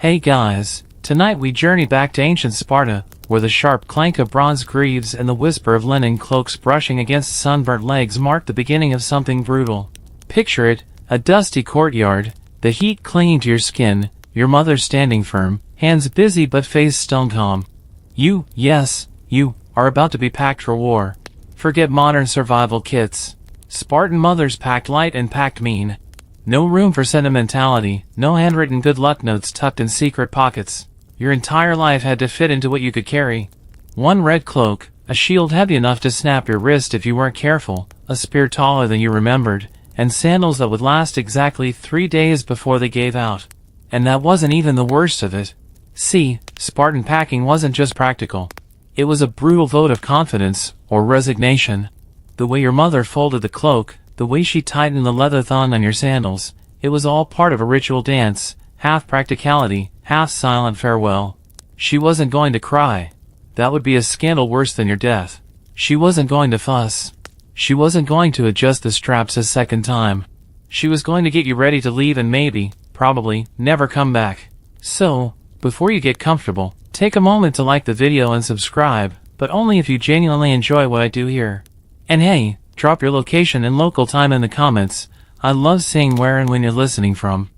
Hey guys, tonight we journey back to ancient Sparta, where the sharp clank of bronze greaves and the whisper of linen cloaks brushing against sunburnt legs mark the beginning of something brutal. Picture it, a dusty courtyard, the heat clinging to your skin, your mother standing firm, hands busy but face stone calm. You, yes, you, are about to be packed for war. Forget modern survival kits. Spartan mothers packed light and packed mean. No room for sentimentality, no handwritten good luck notes tucked in secret pockets. Your entire life had to fit into what you could carry. One red cloak, a shield heavy enough to snap your wrist if you weren't careful, a spear taller than you remembered, and sandals that would last exactly 3 days before they gave out. And that wasn't even the worst of it. See, Spartan packing wasn't just practical. It was a brutal vote of confidence, or resignation. The way your mother folded the cloak, the way she tightened the leather thong on your sandals, it was all part of a ritual dance, half practicality, half silent farewell. She wasn't going to cry. That would be a scandal worse than your death. She wasn't going to fuss. She wasn't going to adjust the straps a second time. She was going to get you ready to leave and maybe, probably, never come back. So, before you get comfortable, take a moment to like the video and subscribe, but only if you genuinely enjoy what I do here. And hey, drop your location and local time in the comments. I love seeing where and when you're listening from.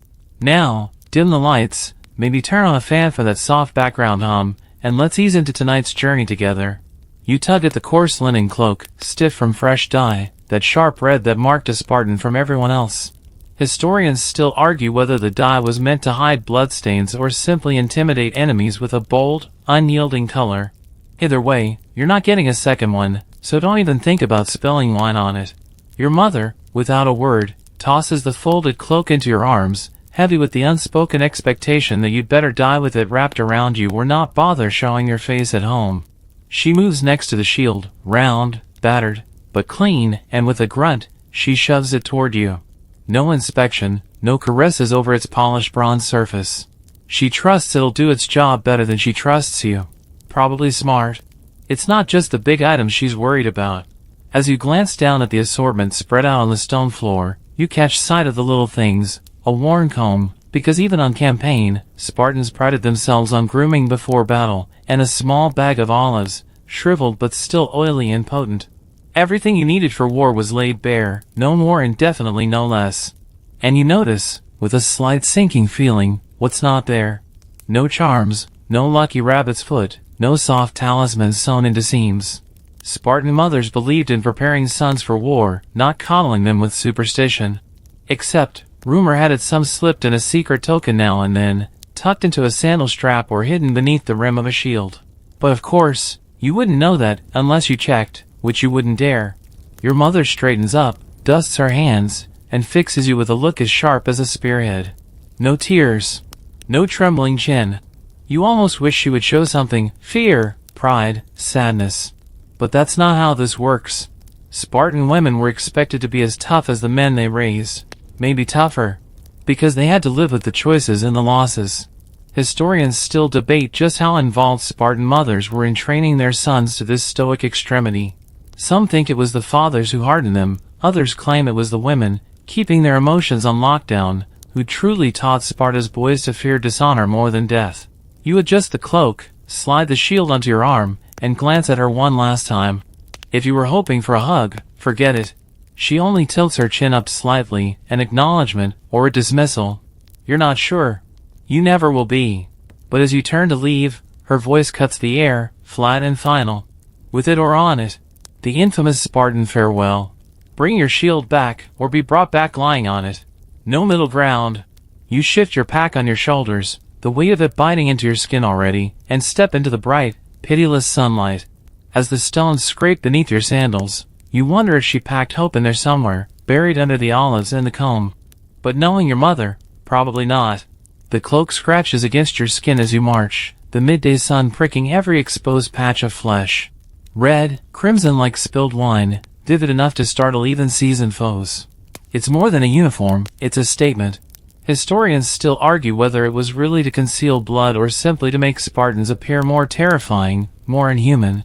Now, dim the lights, maybe turn on a fan for that soft background hum, and let's ease into tonight's journey together. You tug at the coarse linen cloak, stiff from fresh dye, that sharp red that marked a Spartan from everyone else. Historians still argue whether the dye was meant to hide bloodstains or simply intimidate enemies with a bold, unyielding color. Either way, you're not getting a second one, so don't even think about spilling wine on it. Your mother, without a word, tosses the folded cloak into your arms, heavy with the unspoken expectation that you'd better die with it wrapped around you or not bother showing your face at home. She moves next to the shield, round, battered, but clean, and with a grunt, she shoves it toward you. No inspection, no caresses over its polished bronze surface. She trusts it'll do its job better than she trusts you. Probably smart. It's not just the big items she's worried about. As you glance down at the assortment spread out on the stone floor, you catch sight of the little things, a worn comb, because even on campaign, Spartans prided themselves on grooming before battle, and a small bag of olives, shriveled but still oily and potent. Everything you needed for war was laid bare, no more and definitely no less. And you notice, with a slight sinking feeling, what's not there. No charms, no lucky rabbit's foot, no soft talismans sewn into seams. Spartan mothers believed in preparing sons for war, not coddling them with superstition. Except, rumor had it some slipped in a secret token now and then, tucked into a sandal strap or hidden beneath the rim of a shield. But of course, you wouldn't know that unless you checked, which you wouldn't dare. Your mother straightens up, dusts her hands, and fixes you with a look as sharp as a spearhead. No tears. No trembling chin. You almost wish she would show something, fear, pride, sadness. But that's not how this works. Spartan women were expected to be as tough as the men they raised. Maybe tougher. Because they had to live with the choices and the losses. Historians still debate just how involved Spartan mothers were in training their sons to this stoic extremity. Some think it was the fathers who hardened them, others claim it was the women, keeping their emotions on lockdown, who truly taught Sparta's boys to fear dishonor more than death. You adjust the cloak, slide the shield onto your arm, and glance at her one last time. If you were hoping for a hug, forget it. She only tilts her chin up slightly, an acknowledgement, or a dismissal. You're not sure. You never will be. But as you turn to leave, her voice cuts the air, flat and final. With it or on it. The infamous Spartan farewell. Bring your shield back, or be brought back lying on it. No middle ground. You shift your pack on your shoulders, the weight of it biting into your skin already, and step into the bright, pitiless sunlight. As the stones scrape beneath your sandals, you wonder if she packed hope in there somewhere, buried under the olives and the comb. But knowing your mother, probably not. The cloak scratches against your skin as you march, the midday sun pricking every exposed patch of flesh. Red, crimson like spilled wine, vivid enough to startle even seasoned foes. It's more than a uniform, it's a statement. Historians still argue whether it was really to conceal blood or simply to make Spartans appear more terrifying, more inhuman.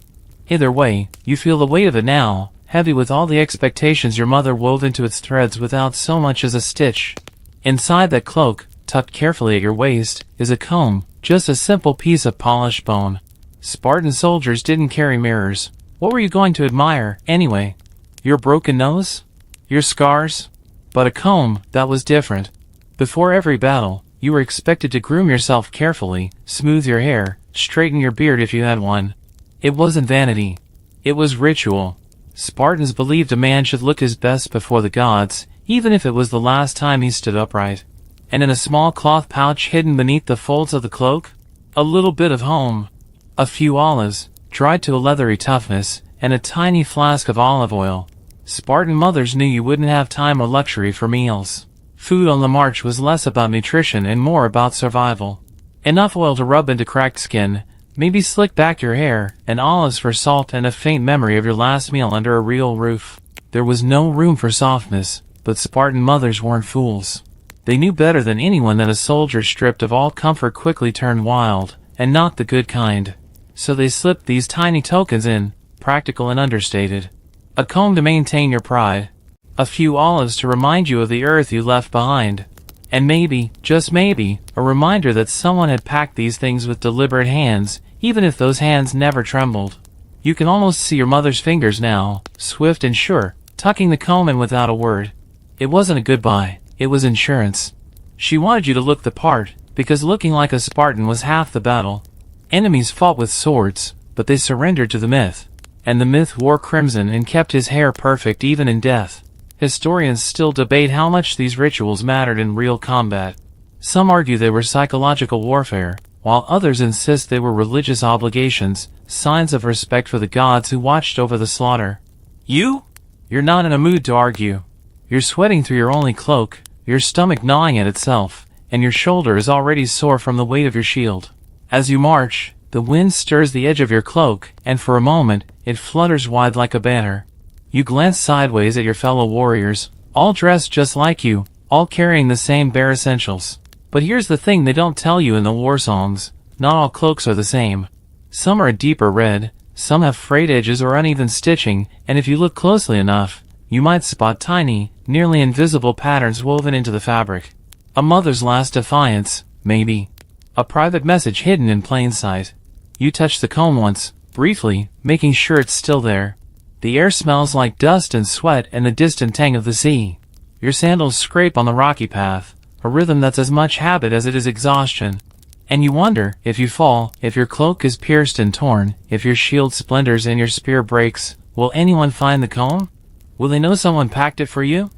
Either way, you feel the weight of it now, heavy with all the expectations your mother wove into its threads without so much as a stitch. Inside that cloak, tucked carefully at your waist, is a comb, just a simple piece of polished bone. Spartan soldiers didn't carry mirrors. What were you going to admire, anyway? Your broken nose? Your scars? But a comb, that was different. Before every battle, you were expected to groom yourself carefully, smooth your hair, straighten your beard if you had one. It wasn't vanity. It was ritual. Spartans believed a man should look his best before the gods, even if it was the last time he stood upright. And in a small cloth pouch hidden beneath the folds of the cloak, a little bit of home. A few olives, dried to a leathery toughness, and a tiny flask of olive oil. Spartan mothers knew you wouldn't have time or luxury for meals. Food on the march was less about nutrition and more about survival. Enough oil to rub into cracked skin, maybe slick back your hair, and olives for salt and a faint memory of your last meal under a real roof. There was no room for softness, but Spartan mothers weren't fools. They knew better than anyone that a soldier stripped of all comfort quickly turned wild, and not the good kind. So they slipped these tiny tokens in, practical and understated. A comb to maintain your pride. A few olives to remind you of the earth you left behind. And maybe, just maybe, a reminder that someone had packed these things with deliberate hands, even if those hands never trembled. You can almost see your mother's fingers now, swift and sure, tucking the comb in without a word. It wasn't a goodbye, it was insurance. She wanted you to look the part, because looking like a Spartan was half the battle. Enemies fought with swords, but they surrendered to the myth. And the myth wore crimson and kept his hair perfect even in death. Historians still debate how much these rituals mattered in real combat. Some argue they were psychological warfare, while others insist they were religious obligations, signs of respect for the gods who watched over the slaughter. You're not in a mood to argue. You're sweating through your only cloak, your stomach gnawing at itself, and your shoulder is already sore from the weight of your shield. As you march, the wind stirs the edge of your cloak, and for a moment, it flutters wide like a banner. You glance sideways at your fellow warriors, all dressed just like you, all carrying the same bare essentials. But here's the thing they don't tell you in the war songs: not all cloaks are the same. Some are a deeper red, some have frayed edges or uneven stitching, and if you look closely enough, you might spot tiny, nearly invisible patterns woven into the fabric. A mother's last defiance, maybe. A private message hidden in plain sight. You touch the comb once, briefly, making sure it's still there. The air smells like dust and sweat and the distant tang of the sea. Your sandals scrape on the rocky path, a rhythm that's as much habit as it is exhaustion. And you wonder, if you fall, if your cloak is pierced and torn, if your shield splinters and your spear breaks, will anyone find the comb? Will they know someone packed it for you?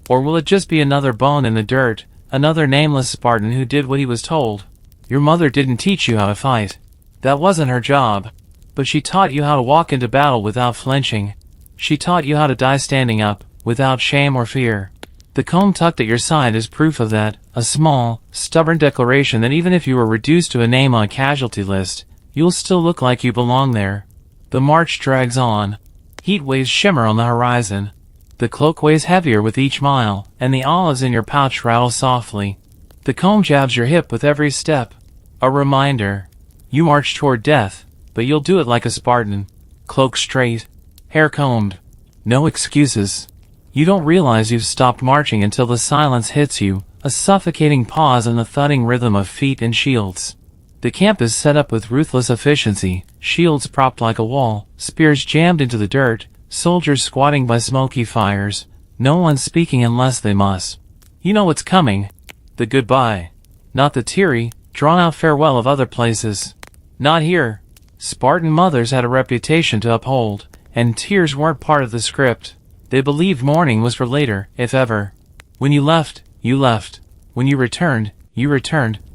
Or will it just be another bone in the dirt, another nameless Spartan who did what he was told? Your mother didn't teach you how to fight. That wasn't her job. But she taught you how to walk into battle without flinching. She taught you how to die standing up, without shame or fear. The comb tucked at your side is proof of that, a small, stubborn declaration that even if you were reduced to a name on a casualty list, you'll still look like you belong there. The march drags on. Heat waves shimmer on the horizon. The cloak weighs heavier with each mile, and the olives in your pouch rattle softly. The comb jabs your hip with every step. A reminder. You march toward death, but you'll do it like a Spartan. Cloak straight, hair combed. No excuses. You don't realize you've stopped marching until the silence hits you, a suffocating pause in the thudding rhythm of feet and shields. The camp is set up with ruthless efficiency, shields propped like a wall, spears jammed into the dirt, soldiers squatting by smoky fires, no one speaking unless they must. You know what's coming. The goodbye. Not the teary, drawn-out farewell of other places. Not here. Spartan mothers had a reputation to uphold, and tears weren't part of the script. They believed mourning was for later, if ever. When you left, you left. When you returned,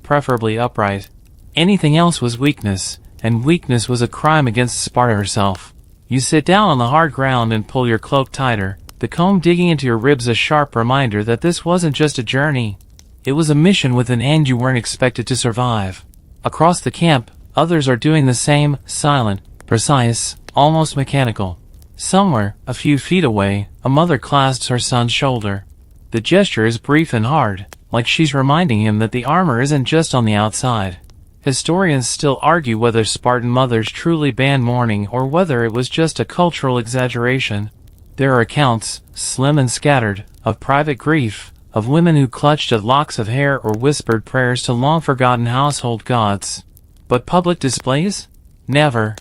preferably upright. Anything else was weakness, and weakness was a crime against Sparta herself. You sit down on the hard ground and pull your cloak tighter, the comb digging into your ribs a sharp reminder that this wasn't just a journey. It was a mission with an end you weren't expected to survive. Across the camp, others are doing the same, silent, precise, almost mechanical. Somewhere, a few feet away, a mother clasps her son's shoulder. The gesture is brief and hard, like she's reminding him that the armor isn't just on the outside. Historians still argue whether Spartan mothers truly banned mourning or whether it was just a cultural exaggeration. There are accounts, slim and scattered, of private grief, of women who clutched at locks of hair or whispered prayers to long-forgotten household gods. But public displays? Never.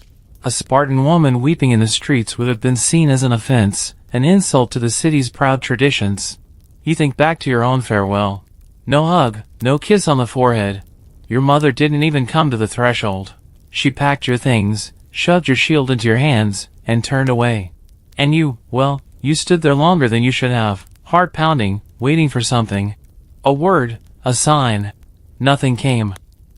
A Spartan woman weeping in the streets would have been seen as an offense, an insult to the city's proud traditions. You think back to your own farewell. No hug, no kiss on the forehead. Your mother didn't even come to the threshold. She packed your things, shoved your shield into your hands, and turned away. And you, well, you stood there longer than you should have, heart pounding, waiting for something. A word, a sign. Nothing came.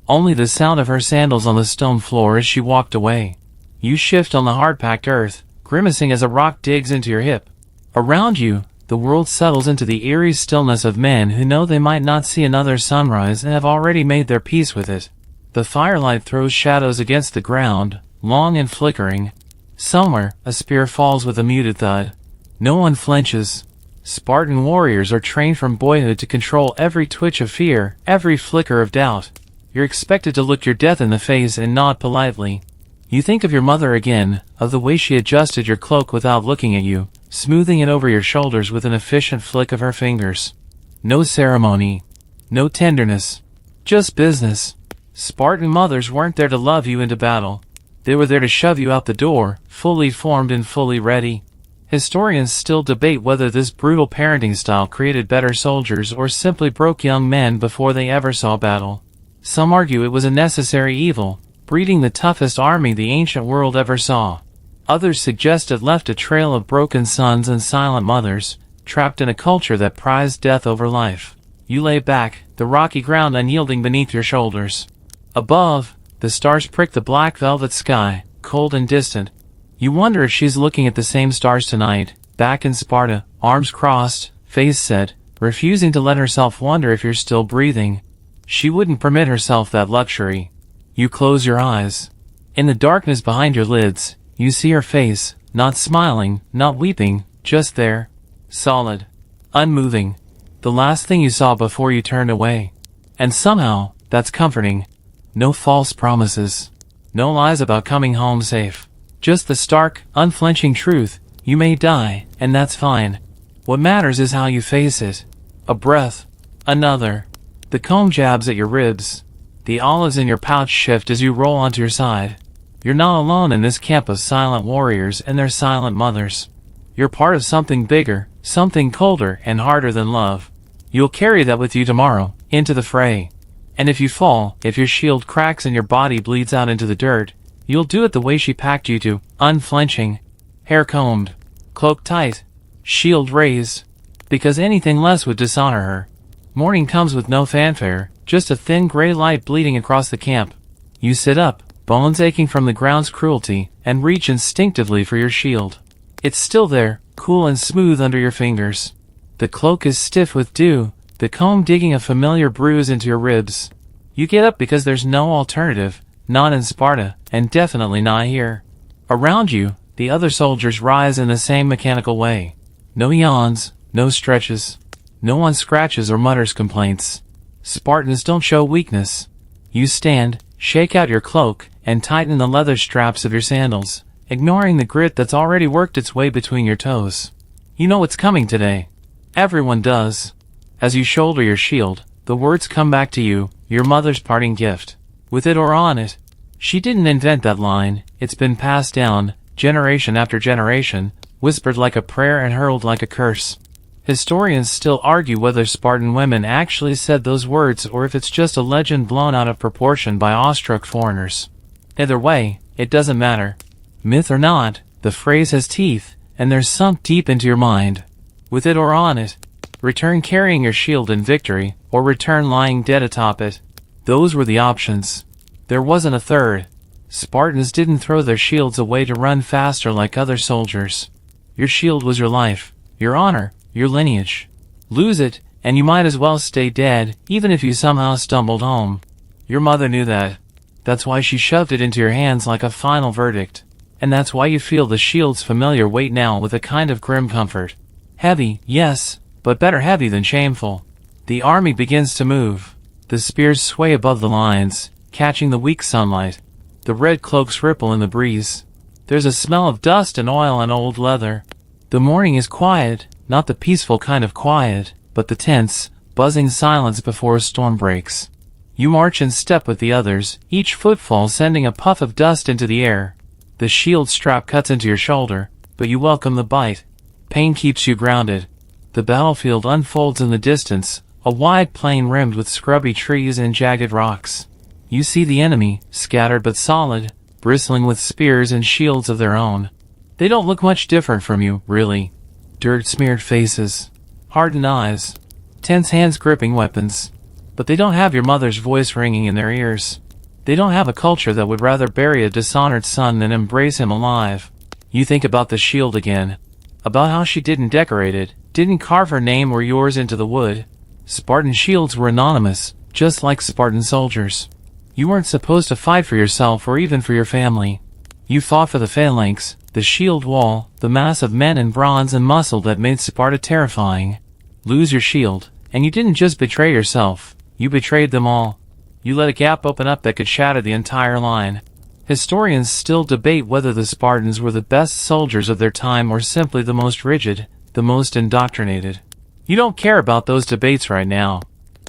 Only the sound of her sandals on the stone floor as she walked away. You shift on the hard-packed earth, grimacing as a rock digs into your hip. Around you, the world settles into the eerie stillness of men who know they might not see another sunrise and have already made their peace with it. The firelight throws shadows against the ground, long and flickering. Somewhere, a spear falls with a muted thud. No one flinches. Spartan warriors are trained from boyhood to control every twitch of fear, every flicker of doubt. You're expected to look your death in the face and nod politely. You think of your mother again, of the way she adjusted your cloak without looking at you, smoothing it over your shoulders with an efficient flick of her fingers. No ceremony. No tenderness. Just business. Spartan mothers weren't there to love you into battle. They were there to shove you out the door, fully formed and fully ready. Historians still debate whether this brutal parenting style created better soldiers or simply broke young men before they ever saw battle. Some argue it was a necessary evil, breeding the toughest army the ancient world ever saw. Others suggest it left a trail of broken sons and silent mothers, trapped in a culture that prized death over life. You lay back, the rocky ground unyielding beneath your shoulders. Above, the stars prick the black velvet sky, cold and distant. You wonder if she's looking at the same stars tonight, back in Sparta, arms crossed, face set, refusing to let herself wonder if you're still breathing. She wouldn't permit herself that luxury. You close your eyes. In the darkness behind your lids, you see her face, not smiling, not weeping, just there. Solid. Unmoving. The last thing you saw before you turned away. And somehow, that's comforting. No false promises. No lies about coming home safe. Just the stark, unflinching truth. You may die, and that's fine. What matters is how you face it. A breath. Another. The comb jabs at your ribs. The olives in your pouch shift as you roll onto your side. You're not alone in this camp of silent warriors and their silent mothers. You're part of something bigger, something colder and harder than love. You'll carry that with you tomorrow, into the fray. And if you fall, if your shield cracks and your body bleeds out into the dirt, you'll do it the way she packed you to, unflinching. Hair combed. Cloak tight. Shield raised. Because anything less would dishonor her. Morning comes with no fanfare, just a thin gray light bleeding across the camp. You sit up, bones aching from the ground's cruelty, and reach instinctively for your shield. It's still there, cool and smooth under your fingers. The cloak is stiff with dew, the comb digging a familiar bruise into your ribs. You get up because there's no alternative, not in Sparta, and definitely not here. Around you, the other soldiers rise in the same mechanical way. No yawns, no stretches. No one scratches or mutters complaints. Spartans don't show weakness. You stand, shake out your cloak, and tighten the leather straps of your sandals, ignoring the grit that's already worked its way between your toes. You know what's coming today. Everyone does. As you shoulder your shield, the words come back to you, your mother's parting gift. With it or on it. She didn't invent that line, it's been passed down, generation after generation, whispered like a prayer and hurled like a curse. Historians still argue whether Spartan women actually said those words or if it's just a legend blown out of proportion by awestruck foreigners. Either way, it doesn't matter. Myth or not, the phrase has teeth, and they're sunk deep into your mind. With it or on it. Return carrying your shield in victory, or return lying dead atop it. Those were the options. There wasn't a third. Spartans didn't throw their shields away to run faster like other soldiers. Your shield was your life, your honor, your lineage. Lose it, and you might as well stay dead, even if you somehow stumbled home. Your mother knew that. That's why she shoved it into your hands like a final verdict. And that's why you feel the shield's familiar weight now with a kind of grim comfort. Heavy, yes, but better heavy than shameful. The army begins to move. The spears sway above the lines, catching the weak sunlight. The red cloaks ripple in the breeze. There's a smell of dust and oil and old leather. The morning is quiet, not the peaceful kind of quiet. but the tense, buzzing silence before a storm breaks. You march in step with the others, each footfall sending a puff of dust into the air. The shield strap cuts into your shoulder, but you welcome the bite. Pain keeps you grounded. The battlefield unfolds in the distance, a wide plain rimmed with scrubby trees and jagged rocks. You see the enemy, scattered but solid, bristling with spears and shields of their own. They don't look much different from you, really. Dirt-smeared faces, hardened eyes, tense hands gripping weapons. But they don't have your mother's voice ringing in their ears. They don't have a culture that would rather bury a dishonored son than embrace him alive. You think about the shield again. About how she didn't decorate it, didn't carve her name or yours into the wood. Spartan shields were anonymous, just like Spartan soldiers. You weren't supposed to fight for yourself or even for your family. You fought for the phalanx, the shield wall, the mass of men in bronze and muscle that made Sparta terrifying. Lose your shield, and you didn't just betray yourself. You betrayed them all. You let a gap open up that could shatter the entire line. Historians still debate whether the Spartans were the best soldiers of their time or simply the most rigid, the most indoctrinated. You don't care about those debates right now.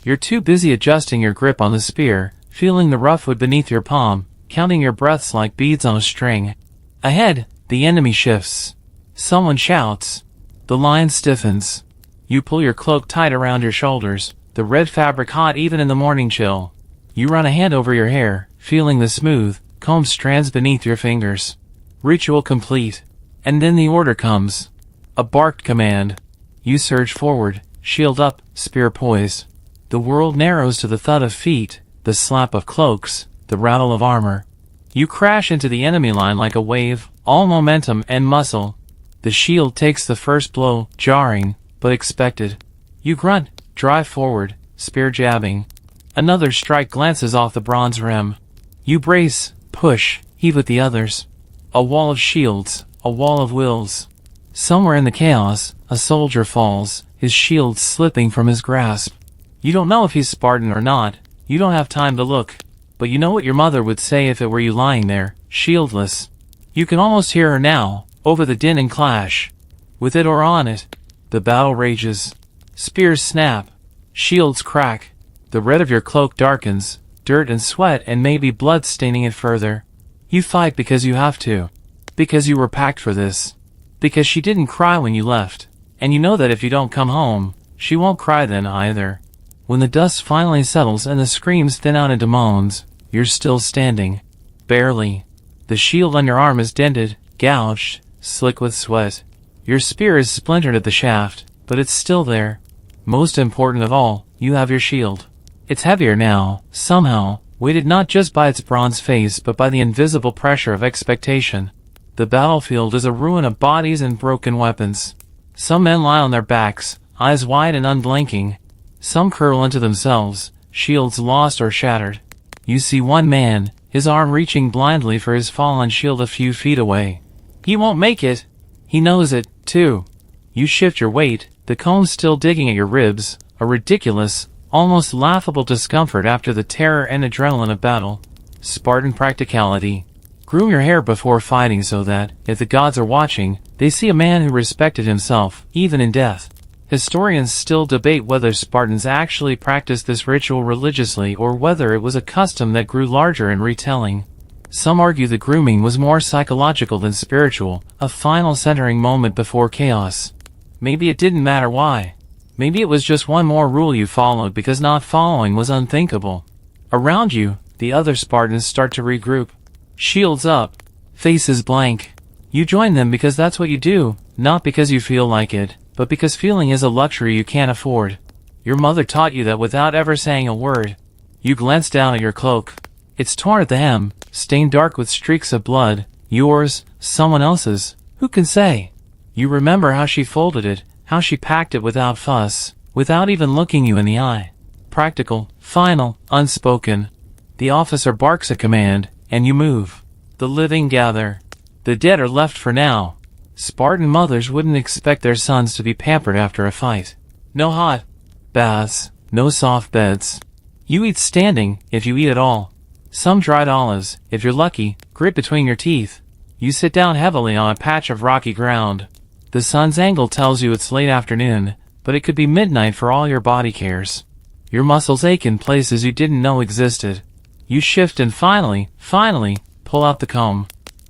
You're too busy adjusting your grip on the spear, feeling the rough wood beneath your palm, counting your breaths like beads on a string. Ahead, the enemy shifts. Someone shouts. The line stiffens. You pull your cloak tight around your shoulders, the red fabric hot even in the morning chill. You run a hand over your hair, feeling the smooth, combed strands beneath your fingers. Ritual complete. And then the order comes. A barked command. You surge forward, shield up, spear poised. The world narrows to the thud of feet, the slap of cloaks, the rattle of armor. You crash into the enemy line like a wave, all momentum and muscle. The shield takes the first blow, jarring, but expected. You grunt, drive forward, spear jabbing. Another strike glances off the bronze rim. You brace, push, heave with the others. A wall of shields, a wall of wills. Somewhere in the chaos, a soldier falls, his shield slipping from his grasp. You don't know if he's Spartan or not. You don't have time to look. But you know what your mother would say if it were you lying there, shieldless. You can almost hear her now, over the din and clash. With it or on it, the battle rages. Spears snap. Shields crack. The red of your cloak darkens, dirt and sweat and maybe blood staining it further. You fight because you have to. Because you were packed for this. Because she didn't cry when you left. And you know that if you don't come home, she won't cry then either. When the dust finally settles and the screams thin out into moans, you're still standing. Barely. The shield on your arm is dented, gouged, slick with sweat. Your spear is splintered at the shaft, but it's still there. Most important of all, you have your shield. It's heavier now, somehow, weighted not just by its bronze face but by the invisible pressure of expectation. The battlefield is a ruin of bodies and broken weapons. Some men lie on their backs, eyes wide and unblinking. Some curl into themselves, shields lost or shattered. You see one man, his arm reaching blindly for his fallen shield a few feet away. He won't make it. He knows it, too. You shift your weight, the comb still digging at your ribs, a ridiculous, almost laughable discomfort after the terror and adrenaline of battle. Spartan practicality. Groom your hair before fighting so that, if the gods are watching, they see a man who respected himself, even in death. Historians still debate whether Spartans actually practiced this ritual religiously or whether it was a custom that grew larger in retelling. Some argue the grooming was more psychological than spiritual, a final centering moment before chaos. Maybe it didn't matter why. Maybe it was just one more rule you followed because not following was unthinkable. Around you, the other Spartans start to regroup. Shields up, faces blank. You join them because that's what you do, not because you feel like it, but because feeling is a luxury you can't afford. Your mother taught you that without ever saying a word. You glance down at your cloak. It's torn at the hem, stained dark with streaks of blood. Yours, someone else's, who can say? You remember how she folded it, how she packed it without fuss, without even looking you in the eye. Practical, final, unspoken. The officer barks a command, and you move. The living gather. The dead are left for now. Spartan mothers wouldn't expect their sons to be pampered after a fight. No hot baths, no soft beds. You eat standing, if you eat at all. Some dried olives, if you're lucky, grit between your teeth. You sit down heavily on a patch of rocky ground. The sun's angle tells you it's late afternoon, but it could be midnight for all your body cares. Your muscles ache in places you didn't know existed. You shift and finally, pull out the comb.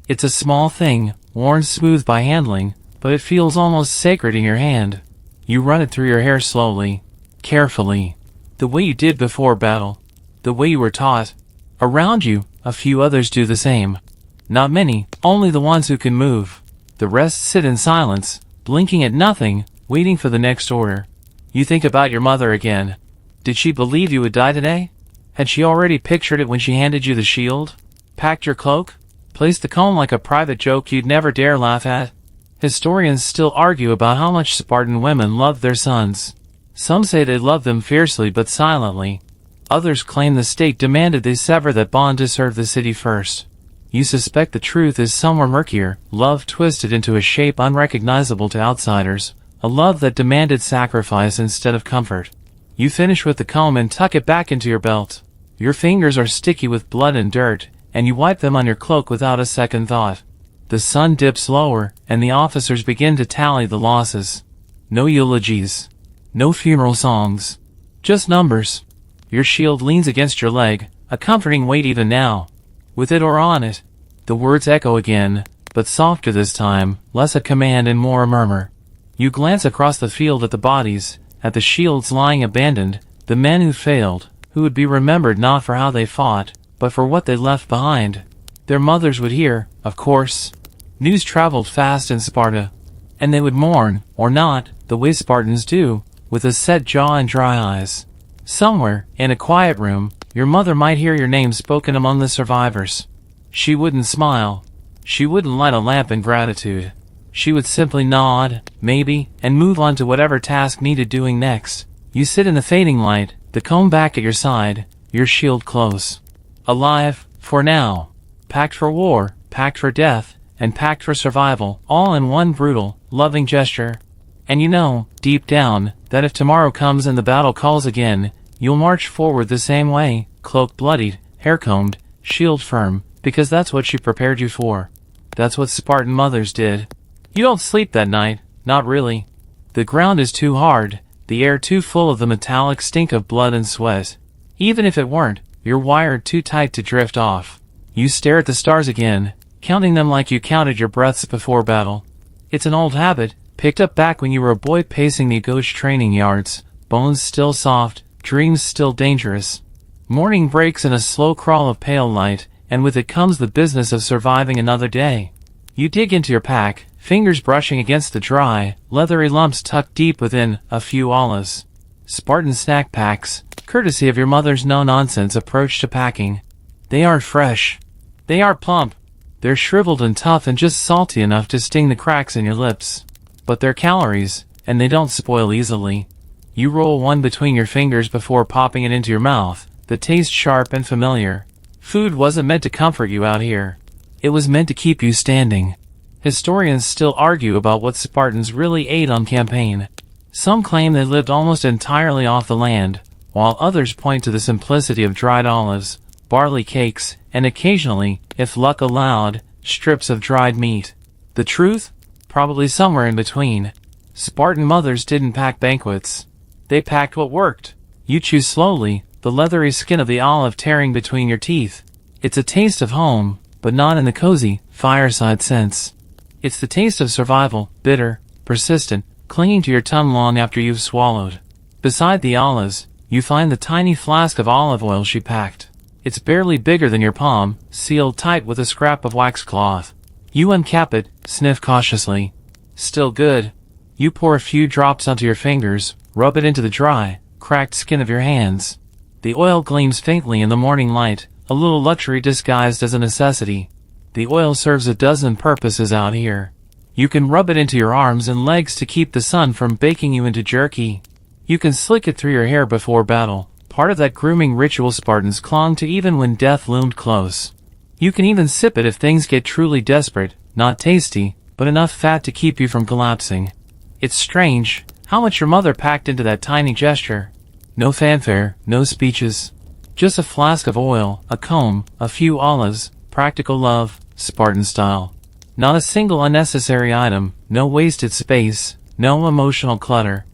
It's a small thing, worn smooth by handling, but it feels almost sacred in your hand. You run it through your hair slowly, carefully, the way you did before battle, the way you were taught. Around you, a few others do the same. Not many, only the ones who can move. The rest sit in silence, blinking at nothing, waiting for the next order. You think about your mother again. Did she believe you would die today? Had she already pictured it when she handed you the shield? Packed your cloak? Placed the comb like a private joke you'd never dare laugh at? Historians still argue about how much Spartan women loved their sons. Some say they loved them fiercely but silently. Others claim the state demanded they sever that bond to serve the city first. You suspect the truth is somewhere murkier, love twisted into a shape unrecognizable to outsiders, a love that demanded sacrifice instead of comfort. You finish with the comb and tuck it back into your belt. Your fingers are sticky with blood and dirt, and you wipe them on your cloak without a second thought. The sun dips lower, and the officers begin to tally the losses. No eulogies. No funeral songs. Just numbers. Your shield leans against your leg, a comforting weight even now. With it or on it. The words echo again, but softer this time, less a command and more a murmur. You glance across the field at the bodies, at the shields lying abandoned, the men who failed, who would be remembered not for how they fought, but for what they left behind. Their mothers would hear, of course. News traveled fast in Sparta. And they would mourn, or not, the way Spartans do, with a set jaw and dry eyes. Somewhere, in a quiet room, your mother might hear your name spoken among the survivors. She wouldn't smile. She wouldn't light a lamp in gratitude. She would simply nod, maybe, and move on to whatever task needed doing next. You sit in the fading light, the comb back at your side, your shield close. Alive, for now. Packed for war, packed for death, and packed for survival, all in one brutal, loving gesture. And you know, deep down, that if tomorrow comes and the battle calls again, you'll march forward the same way, cloak bloodied, hair combed, shield firm, because that's what she prepared you for. That's what Spartan mothers did. You don't sleep that night, not really. The ground is too hard, the air too full of the metallic stink of blood and sweat. Even if it weren't, you're wired too tight to drift off. You stare at the stars again, counting them like you counted your breaths before battle. It's an old habit, picked up back when you were a boy pacing the gauche training yards, bones still soft, dreams still dangerous. Morning breaks in a slow crawl of pale light, and with it comes the business of surviving another day. You dig into your pack, fingers brushing against the dry, leathery lumps tucked deep within a few olives. Spartan snack packs, courtesy of your mother's no-nonsense approach to packing. They aren't fresh. They aren't plump. They're shriveled and tough and just salty enough to sting the cracks in your lips. But they're calories, and they don't spoil easily. You roll one between your fingers before popping it into your mouth, the taste sharp and familiar. Food wasn't meant to comfort you out here. It was meant to keep you standing. Historians still argue about what Spartans really ate on campaign. Some claim they lived almost entirely off the land, while others point to the simplicity of dried olives, barley cakes, and occasionally, if luck allowed, strips of dried meat. The truth? Probably somewhere in between. Spartan mothers didn't pack banquets. They packed what worked. You chew slowly, the leathery skin of the olive tearing between your teeth. It's a taste of home, but not in the cozy, fireside sense. It's the taste of survival, bitter, persistent, clinging to your tongue long after you've swallowed. Beside the olives, you find the tiny flask of olive oil she packed. It's barely bigger than your palm, sealed tight with a scrap of waxcloth. You uncap it, sniff cautiously. Still good. You pour a few drops onto your fingers, rub it into the dry, cracked skin of your hands. The oil gleams faintly in the morning light, a little luxury disguised as a necessity. The oil serves a dozen purposes out here. You can rub it into your arms and legs to keep the sun from baking you into jerky. You can slick it through your hair before battle, part of that grooming ritual Spartans clung to even when death loomed close. You can even sip it if things get truly desperate, not tasty, but enough fat to keep you from collapsing. It's strange how much your mother packed into that tiny gesture. No fanfare, no speeches. Just a flask of oil, a comb, a few olives, practical love, Spartan style. Not a single unnecessary item, no wasted space, no emotional clutter.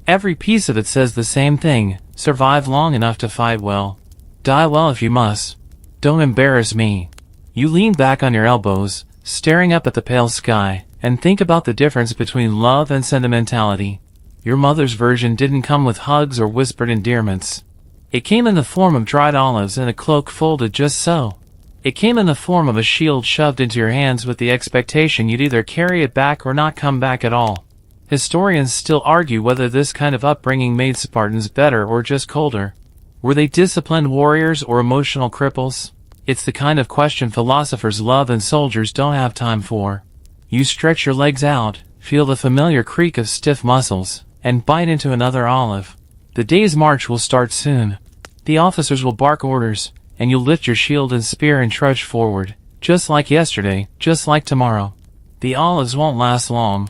Every piece of it says the same thing: survive long enough to fight well. Die well if you must. Don't embarrass me. You lean back on your elbows, staring up at the pale sky, and think about the difference between love and sentimentality. Your mother's version didn't come with hugs or whispered endearments. It came in the form of dried olives and a cloak folded just so. It came in the form of a shield shoved into your hands with the expectation you'd either carry it back or not come back at all. Historians still argue whether this kind of upbringing made Spartans better or just colder. Were they disciplined warriors or emotional cripples? It's the kind of question philosophers love and soldiers don't have time for. You stretch your legs out, feel the familiar creak of stiff muscles, and bite into another olive. The day's march will start soon. The officers will bark orders, and you'll lift your shield and spear and trudge forward, just like yesterday, just like tomorrow. The olives won't last long.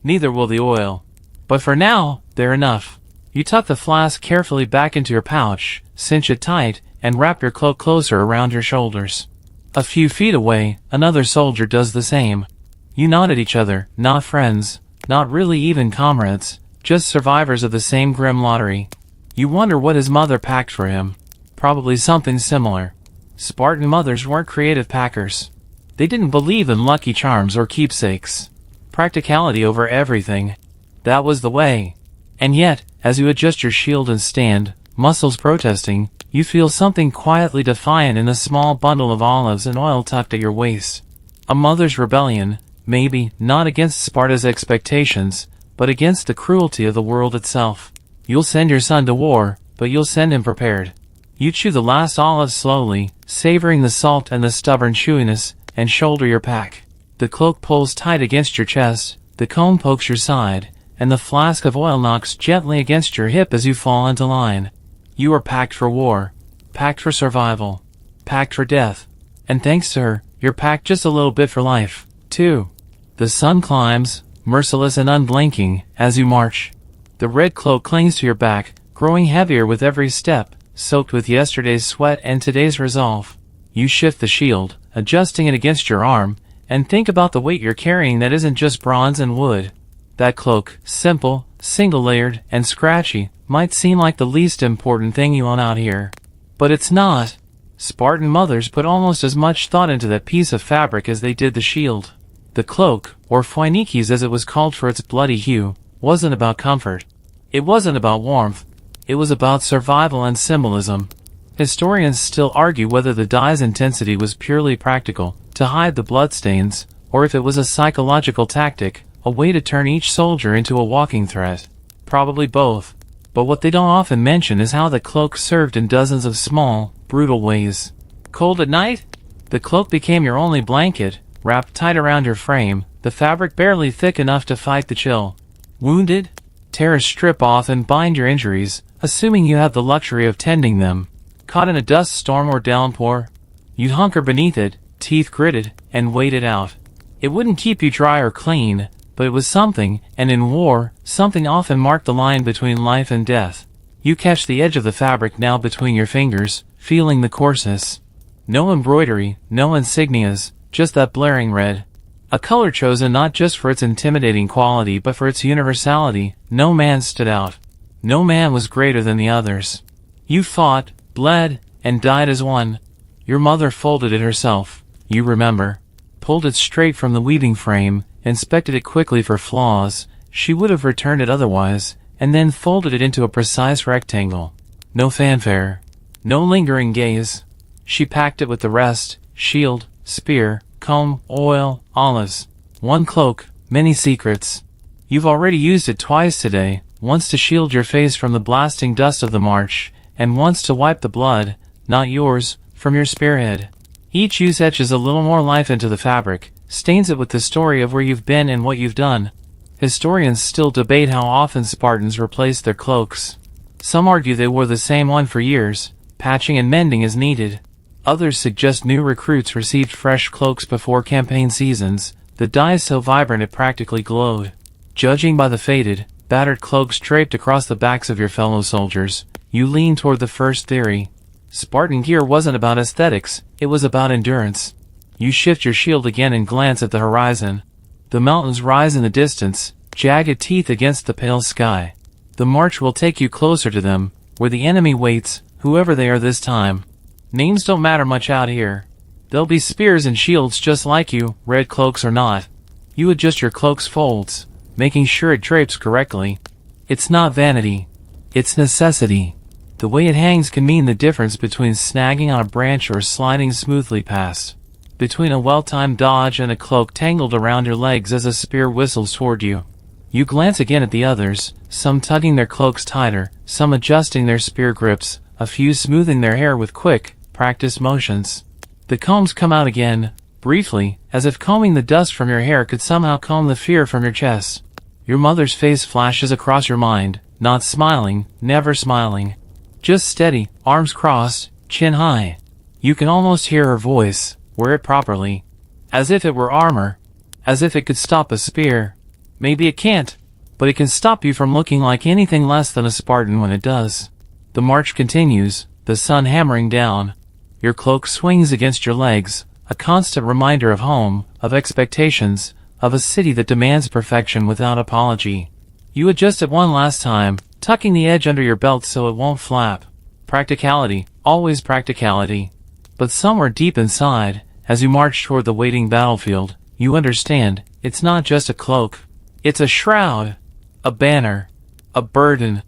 Neither will the oil. But for now, they're enough. You tuck the flask carefully back into your pouch, cinch it tight, and wrap your cloak closer around your shoulders. A few feet away, another soldier does the same. You nod at each other, not friends, not really even comrades, just survivors of the same grim lottery. You wonder what his mother packed for him. Probably something similar. Spartan mothers weren't creative packers. They didn't believe in lucky charms or keepsakes. Practicality over everything. That was the way. And yet, as you adjust your shield and stand, muscles protesting, you feel something quietly defiant in the small bundle of olives and oil tucked at your waist. A mother's rebellion, maybe, not against Sparta's expectations, but against the cruelty of the world itself. You'll send your son to war, but you'll send him prepared. You chew the last olive slowly, savoring the salt and the stubborn chewiness, and shoulder your pack. The cloak pulls tight against your chest, the comb pokes your side, and the flask of oil knocks gently against your hip as you fall into line. You are packed for war. Packed for survival. Packed for death. And thanks to her, you're packed just a little bit for life, too. The sun climbs, merciless and unblinking, as you march. The red cloak clings to your back, growing heavier with every step, soaked with yesterday's sweat and today's resolve. You shift the shield, adjusting it against your arm, and think about the weight you're carrying that isn't just bronze and wood. That cloak, simple, single-layered, and scratchy, might seem like the least important thing you own out here. But it's not. Spartan mothers put almost as much thought into that piece of fabric as they did the shield. The cloak, or phoinikes as it was called for its bloody hue, wasn't about comfort. It wasn't about warmth. It was about survival and symbolism. Historians still argue whether the dye's intensity was purely practical, to hide the bloodstains, or if it was a psychological tactic, a way to turn each soldier into a walking threat. Probably both. But what they don't often mention is how the cloak served in dozens of small, brutal ways. Cold at night? The cloak became your only blanket, wrapped tight around your frame, the fabric barely thick enough to fight the chill. Wounded? Tear a strip off and bind your injuries, assuming you have the luxury of tending them. Caught in a dust storm or downpour? You'd hunker beneath it, teeth gritted, and wait it out. It wouldn't keep you dry or clean, but it was something, and in war, something often marked the line between life and death. You catch the edge of the fabric now between your fingers, feeling the coarseness. No embroidery, no insignias, just that blaring red. A color chosen not just for its intimidating quality but for its universality. No man stood out. No man was greater than the others. You fought, bled, and died as one. Your mother folded it herself, you remember. Pulled it straight from the weaving frame, inspected it quickly for flaws, she would have returned it otherwise, and then folded it into a precise rectangle. No fanfare. No lingering gaze. She packed it with the rest: shield, spear, comb, oil, olives. One cloak, many secrets. You've already used it twice today, once to shield your face from the blasting dust of the march, and once to wipe the blood, not yours, from your spearhead. Each use etches a little more life into the fabric, stains it with the story of where you've been and what you've done. Historians still debate how often Spartans replaced their cloaks. Some argue they wore the same one for years, patching and mending as needed. Others suggest new recruits received fresh cloaks before campaign seasons, the dye so vibrant it practically glowed. Judging by the faded, battered cloaks draped across the backs of your fellow soldiers, you lean toward the first theory. Spartan gear wasn't about aesthetics, it was about endurance. You shift your shield again and glance at the horizon. The mountains rise in the distance, jagged teeth against the pale sky. The march will take you closer to them, where the enemy waits, whoever they are this time. Names don't matter much out here. There'll be spears and shields just like you, red cloaks or not. You adjust your cloak's folds, making sure it drapes correctly. It's not vanity. It's necessity. The way it hangs can mean the difference between snagging on a branch or sliding smoothly past. Between a well-timed dodge and a cloak tangled around your legs as a spear whistles toward you. You glance again at the others, some tugging their cloaks tighter, some adjusting their spear grips, a few smoothing their hair with quick, practiced motions. The combs come out again, briefly, as if combing the dust from your hair could somehow comb the fear from your chest. Your mother's face flashes across your mind, not smiling, never smiling. Just steady, arms crossed, chin high. You can almost hear her voice, wear it properly. As if it were armor. As if it could stop a spear. Maybe it can't, but it can stop you from looking like anything less than a Spartan when it does. The march continues, the sun hammering down. Your cloak swings against your legs, a constant reminder of home, of expectations, of a city that demands perfection without apology. You adjust it one last time, tucking the edge under your belt so it won't flap. Practicality, always practicality. But somewhere deep inside, as you march toward the waiting battlefield, you understand, it's not just a cloak. It's a shroud, a banner, a burden,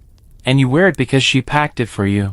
and you wear it because she packed it for you.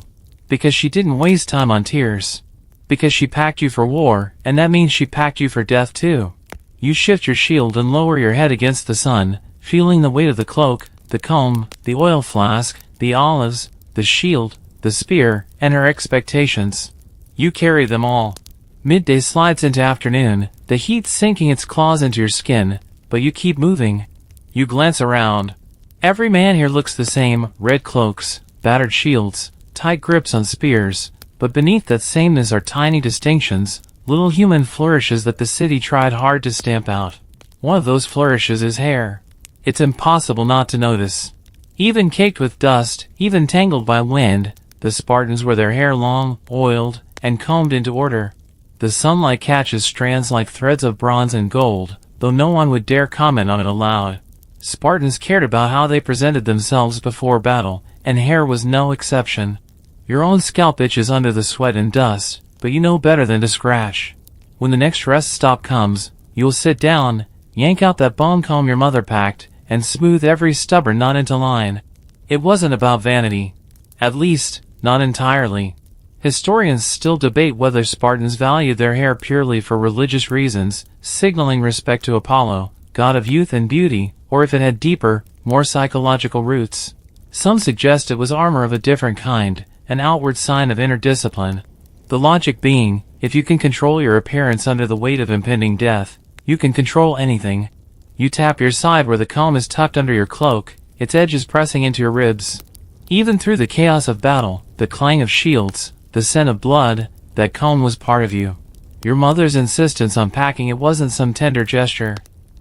Because she didn't waste time on tears. Because she packed you for war, and that means she packed you for death too. You shift your shield and lower your head against the sun, feeling the weight of the cloak, the comb, the oil flask, the olives, the shield, the spear, and her expectations. You carry them all. Midday slides into afternoon, the heat sinking its claws into your skin, but you keep moving. You glance around. Every man here looks the same, red cloaks, battered shields, tight grips on spears, but beneath that sameness are tiny distinctions, little human flourishes that the city tried hard to stamp out. One of those flourishes is hair. It's impossible not to notice. Even caked with dust, even tangled by wind, the Spartans wear their hair long, oiled, and combed into order. The sunlight catches strands like threads of bronze and gold, though no one would dare comment on it aloud. Spartans cared about how they presented themselves before battle, and hair was no exception. Your own scalp itches under the sweat and dust, but you know better than to scratch. When the next rest stop comes, you'll sit down, yank out that bone comb your mother packed, and smooth every stubborn knot into line. It wasn't about vanity. At least, not entirely. Historians still debate whether Spartans valued their hair purely for religious reasons, signaling respect to Apollo, god of youth and beauty, or if it had deeper, more psychological roots. Some suggest it was armor of a different kind, an outward sign of inner discipline. The logic being, if you can control your appearance under the weight of impending death, you can control anything. You tap your side where the comb is tucked under your cloak, its edges pressing into your ribs. Even through the chaos of battle, the clang of shields, the scent of blood, that comb was part of you. Your mother's insistence on packing it wasn't some tender gesture.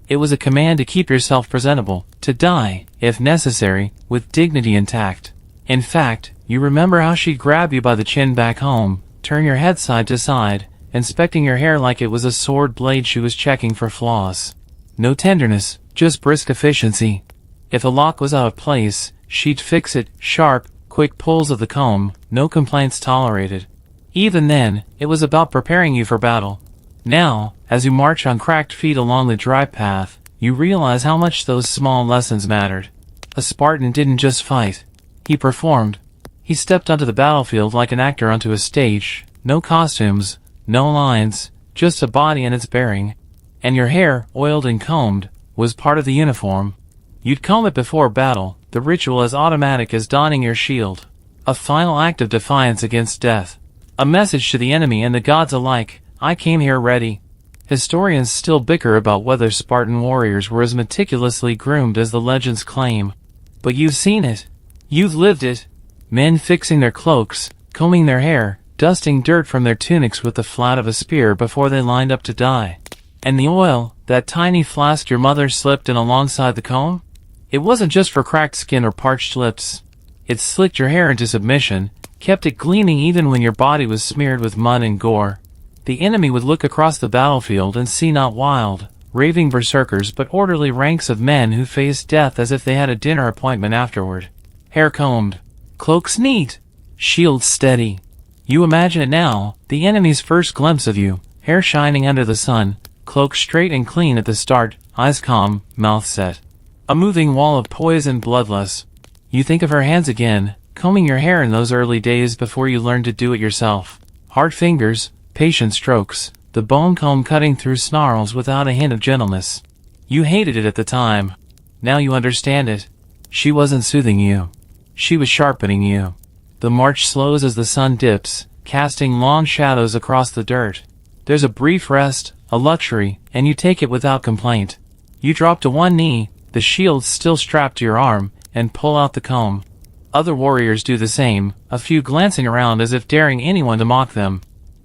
It was a command to keep yourself presentable, to die, if necessary, with dignity intact. In fact, you remember how she'd grab you by the chin back home, turn your head side to side, inspecting your hair like it was a sword blade she was checking for flaws. No tenderness, just brisk efficiency. If a lock was out of place, she'd fix it, sharp, quick pulls of the comb, no complaints tolerated. Even then, it was about preparing you for battle. Now, as you march on cracked feet along the dry path, you realize how much those small lessons mattered. A Spartan didn't just fight. He performed. He stepped onto the battlefield like an actor onto a stage, no costumes, no lines, just a body and its bearing. And your hair, oiled and combed, was part of the uniform. You'd comb it before battle, the ritual as automatic as donning your shield. A final act of defiance against death. A message to the enemy and the gods alike, I came here ready. Historians still bicker about whether Spartan warriors were as meticulously groomed as the legends claim. But you've seen it. You've lived it. Men fixing their cloaks, combing their hair, dusting dirt from their tunics with the flat of a spear before they lined up to die. And the oil, that tiny flask your mother slipped in alongside the comb? It wasn't just for cracked skin or parched lips. It slicked your hair into submission, kept it gleaming even when your body was smeared with mud and gore. The enemy would look across the battlefield and see not wild, raving berserkers but orderly ranks of men who faced death as if they had a dinner appointment afterward. hair combed, cloaks neat, shields steady. You imagine it now, the enemy's first glimpse of you, hair shining under the sun, cloak straight and clean at the start, eyes calm, mouth set. A moving wall of poise and bloodlust. You think of her hands again, combing your hair in those early days before you learned to do it yourself. Hard fingers, patient strokes, the bone comb cutting through snarls without a hint of gentleness. You hated it at the time. Now you understand it. She wasn't soothing you. She was sharpening you. The march slows as the sun dips, casting long shadows across the dirt. There's a brief rest, a luxury, and you take it without complaint. You drop to one knee, the shield still strapped to your arm, and pull out the comb. Other warriors do the same, a few glancing around as if daring anyone to mock them.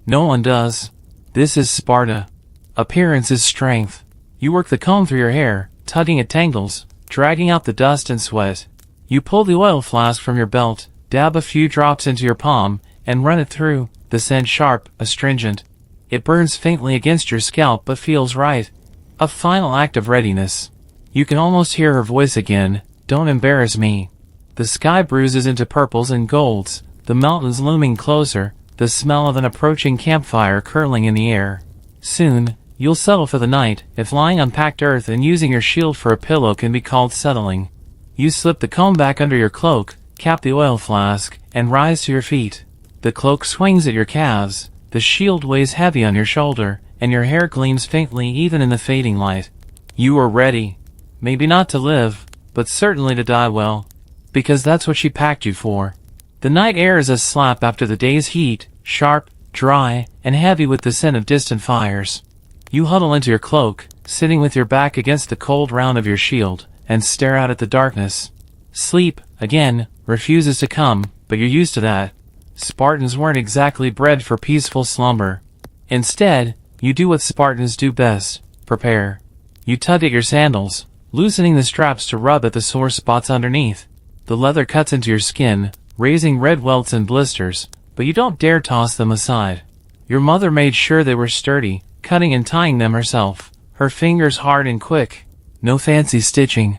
No one does. This is Sparta. Appearance is strength. You work the comb through your hair, tugging at tangles, dragging out the dust and sweat. You pull the oil flask from your belt, dab a few drops into your palm, and run it through, the scent sharp, astringent. It burns faintly against your scalp but feels right. A final act of readiness. You can almost hear her voice again, "Don't embarrass me." The sky bruises into purples and golds, the mountains looming closer, the smell of an approaching campfire curling in the air. Soon, you'll settle for the night, if lying on packed earth and using your shield for a pillow can be called settling. You slip the comb back under your cloak, cap the oil flask, and rise to your feet. The cloak swings at your calves, the shield weighs heavy on your shoulder, and your hair gleams faintly even in the fading light. You are ready. Maybe not to live, but certainly to die well. Because that's what she packed you for. The night air is a slap after the day's heat, sharp, dry, and heavy with the scent of distant fires. You huddle into your cloak, sitting with your back against the cold round of your shield, and stare out at the darkness. Sleep, again, refuses to come, but you're used to that. Spartans weren't exactly bred for peaceful slumber. Instead, you do what Spartans do best, prepare. You tug at your sandals, loosening the straps to rub at the sore spots underneath. The leather cuts into your skin, raising red welts and blisters, but you don't dare toss them aside. Your mother made sure they were sturdy, cutting and tying them herself, her fingers hard and quick. No fancy stitching.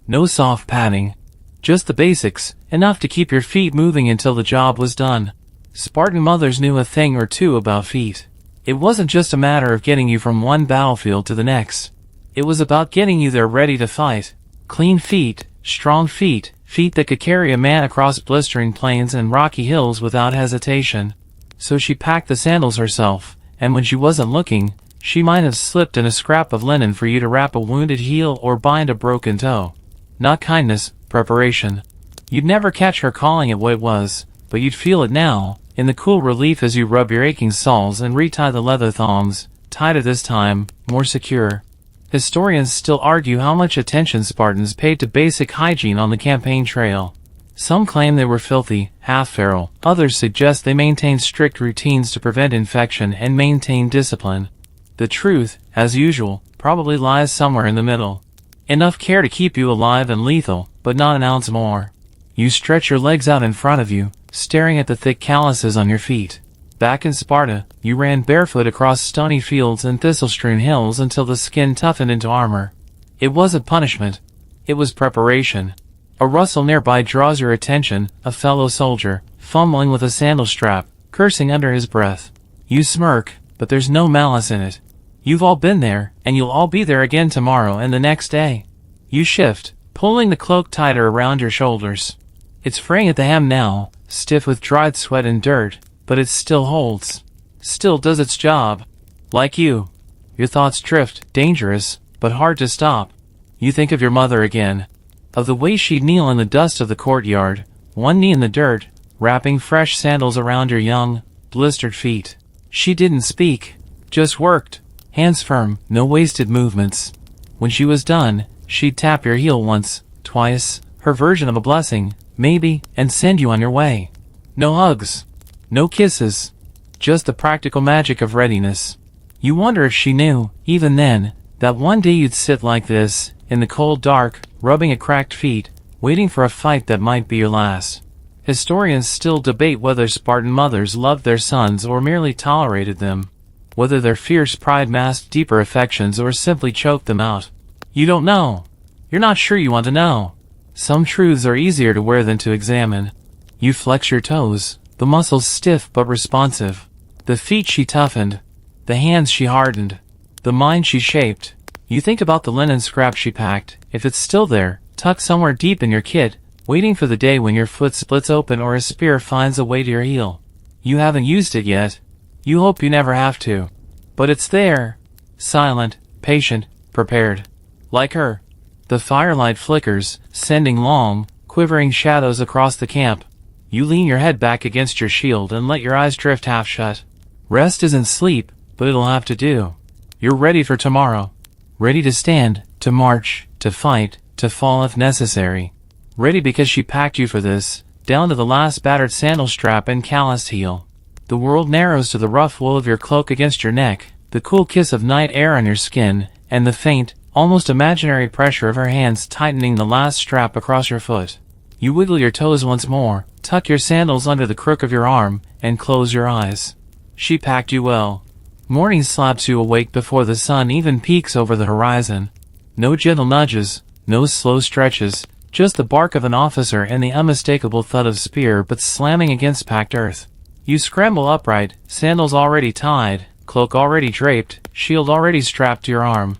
No soft padding. Just the basics, enough to keep your feet moving until the job was done. Spartan mothers knew a thing or two about feet. It wasn't just a matter of getting you from one battlefield to the next. It was about getting you there ready to fight. Clean feet, strong feet, feet that could carry a man across blistering plains and rocky hills without hesitation. So she packed the sandals herself, and when she wasn't looking, she might have slipped in a scrap of linen for you to wrap a wounded heel or bind a broken toe. Not kindness, preparation. You'd never catch her calling it what it was, but you'd feel it now, in the cool relief as you rub your aching soles and retie the leather thongs, tighter this time, more secure. Historians still argue how much attention Spartans paid to basic hygiene on the campaign trail. Some claim they were filthy, half-feral. Others suggest they maintained strict routines to prevent infection and maintain discipline. The truth, as usual, probably lies somewhere in the middle. Enough care to keep you alive and lethal, but not an ounce more. You stretch your legs out in front of you, staring at the thick calluses on your feet. Back in Sparta, you ran barefoot across stony fields and thistle-strewn hills until the skin toughened into armor. It wasn't punishment. It was preparation. A rustle nearby draws your attention, a fellow soldier, fumbling with a sandal strap, cursing under his breath. You smirk, but there's no malice in it. You've all been there, and you'll all be there again tomorrow and the next day. You shift, pulling the cloak tighter around your shoulders. It's fraying at the hem now, stiff with dried sweat and dirt, but it still holds. Still does its job. Like you. Your thoughts drift, dangerous, but hard to stop. You think of your mother again. Of the way she'd kneel in the dust of the courtyard, one knee in the dirt, wrapping fresh sandals around your young, blistered feet. She didn't speak, just worked, hands firm, no wasted movements. When she was done, she'd tap your heel once, twice, her version of a blessing, maybe, and send you on your way. No hugs. No kisses. Just the practical magic of readiness. You wonder if she knew, even then, that one day you'd sit like this, in the cold dark, rubbing at cracked feet, waiting for a fight that might be your last. Historians still debate whether Spartan mothers loved their sons or merely tolerated them. Whether their fierce pride masked deeper affections or simply choked them out. You don't know. You're not sure you want to know. Some truths are easier to wear than to examine. You flex your toes, the muscles stiff but responsive. The feet she toughened. The hands she hardened. The mind she shaped. You think about the linen scrap she packed, if it's still there, tucked somewhere deep in your kit, waiting for the day when your foot splits open or a spear finds a way to your heel. You haven't used it yet. You hope you never have to. But it's there. Silent, patient, prepared. Like her. The firelight flickers, sending long, quivering shadows across the camp. You lean your head back against your shield and let your eyes drift half shut. Rest isn't sleep, but it'll have to do. You're ready for tomorrow. Ready to stand, to march, to fight, to fall if necessary. Ready because she packed you for this, down to the last battered sandal strap and calloused heel. The world narrows to the rough wool of your cloak against your neck, the cool kiss of night air on your skin, and the faint, almost imaginary pressure of her hands tightening the last strap across your foot. You wiggle your toes once more, tuck your sandals under the crook of your arm, and close your eyes. She packed you well. Morning slaps you awake before the sun even peeks over the horizon. No gentle nudges, no slow stretches, just the bark of an officer and the unmistakable thud of spear butts slamming against packed earth. You scramble upright, sandals already tied, cloak already draped, shield already strapped to your arm.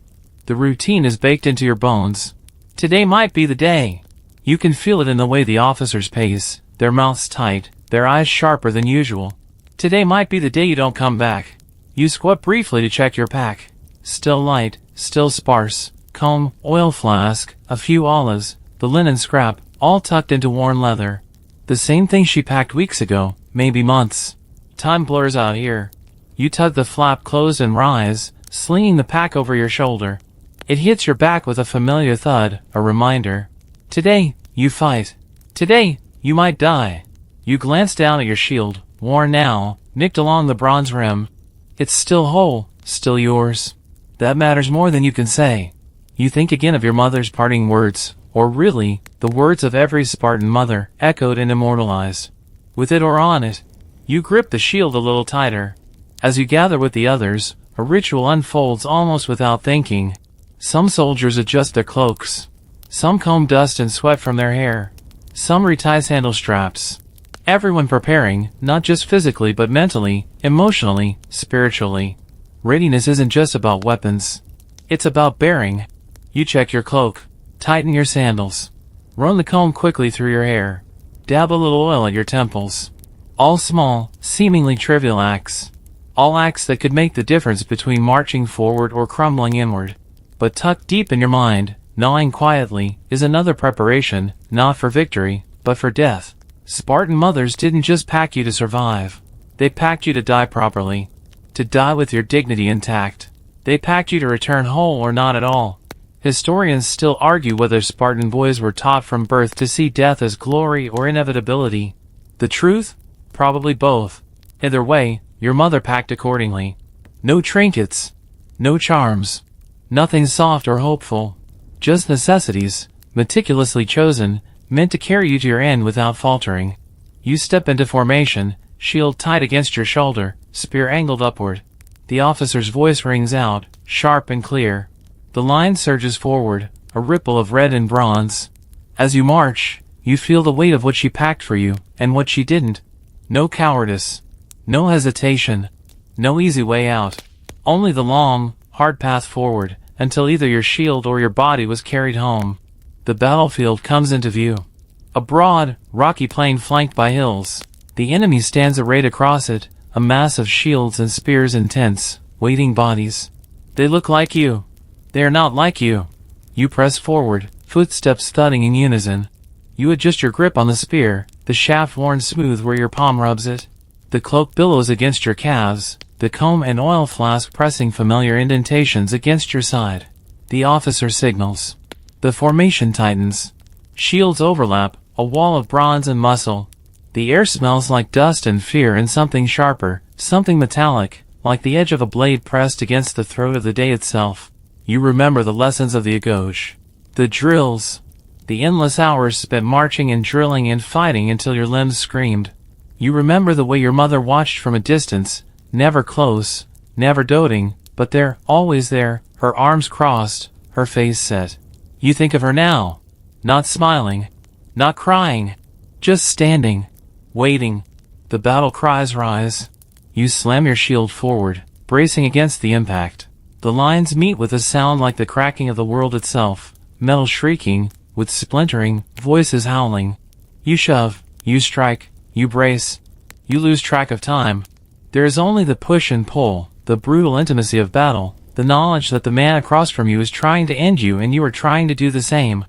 The routine is baked into your bones. Today might be the day. You can feel it in the way the officers pace, their mouths tight, their eyes sharper than usual. Today might be the day you don't come back. You squat briefly to check your pack. Still light, still sparse. Comb, oil flask, a few olives, the linen scrap, all tucked into worn leather. The same thing she packed weeks ago, maybe months. Time blurs out here. You tug the flap closed and rise, slinging the pack over your shoulder. It hits your back with a familiar thud, a reminder. Today, you fight. Today, you might die. You glance down at your shield, worn now, nicked along the bronze rim. It's still whole, still yours. That matters more than you can say. You think again of your mother's parting words, or really, the words of every Spartan mother, echoed and immortalized. With it or on it, you grip the shield a little tighter. As you gather with the others, a ritual unfolds almost without thinking. Some soldiers adjust their cloaks. Some comb dust and sweat from their hair. Some retie sandal straps. Everyone preparing, not just physically but mentally, emotionally, spiritually. Readiness isn't just about weapons. It's about bearing. You check your cloak. Tighten your sandals. Run the comb quickly through your hair. Dab a little oil at your temples. All small, seemingly trivial acts. All acts that could make the difference between marching forward or crumbling inward. But tucked deep in your mind, gnawing quietly, is another preparation, not for victory, but for death. Spartan mothers didn't just pack you to survive. They packed you to die properly. To die with your dignity intact. They packed you to return whole or not at all. Historians still argue whether Spartan boys were taught from birth to see death as glory or inevitability. The truth? Probably both. Either way, your mother packed accordingly. No trinkets. No charms. Nothing soft or hopeful. Just necessities, meticulously chosen, meant to carry you to your end without faltering. You step into formation, shield tight against your shoulder, spear angled upward. The officer's voice rings out, sharp and clear. The line surges forward, a ripple of red and bronze. As you march, you feel the weight of what she packed for you, and what she didn't. No cowardice. No hesitation. No easy way out. Only the long, hard path forward, until either your shield or your body was carried home. The battlefield comes into view. A broad, rocky plain flanked by hills. The enemy stands arrayed across it, a mass of shields and spears and tents, waiting bodies. They look like you. They are not like you. You press forward, footsteps thudding in unison. You adjust your grip on the spear, the shaft worn smooth where your palm rubs it. The cloak billows against your calves, the comb and oil flask pressing familiar indentations against your side. The officer signals. The formation tightens. Shields overlap, a wall of bronze and muscle. The air smells like dust and fear and something sharper, something metallic, like the edge of a blade pressed against the throat of the day itself. You remember the lessons of the gauche. The drills. The endless hours spent marching and drilling and fighting until your limbs screamed. You remember the way your mother watched from a distance, never close, never doting, but there, always there, her arms crossed, her face set. You think of her now. Not smiling. Not crying. Just standing. Waiting. The battle cries rise. You slam your shield forward, bracing against the impact. The lines meet with a sound like the cracking of the world itself, metal shrieking, with splintering, voices howling. You shove, you strike, you brace. You lose track of time. There is only the push and pull, the brutal intimacy of battle, the knowledge that the man across from you is trying to end you and you are trying to do the same.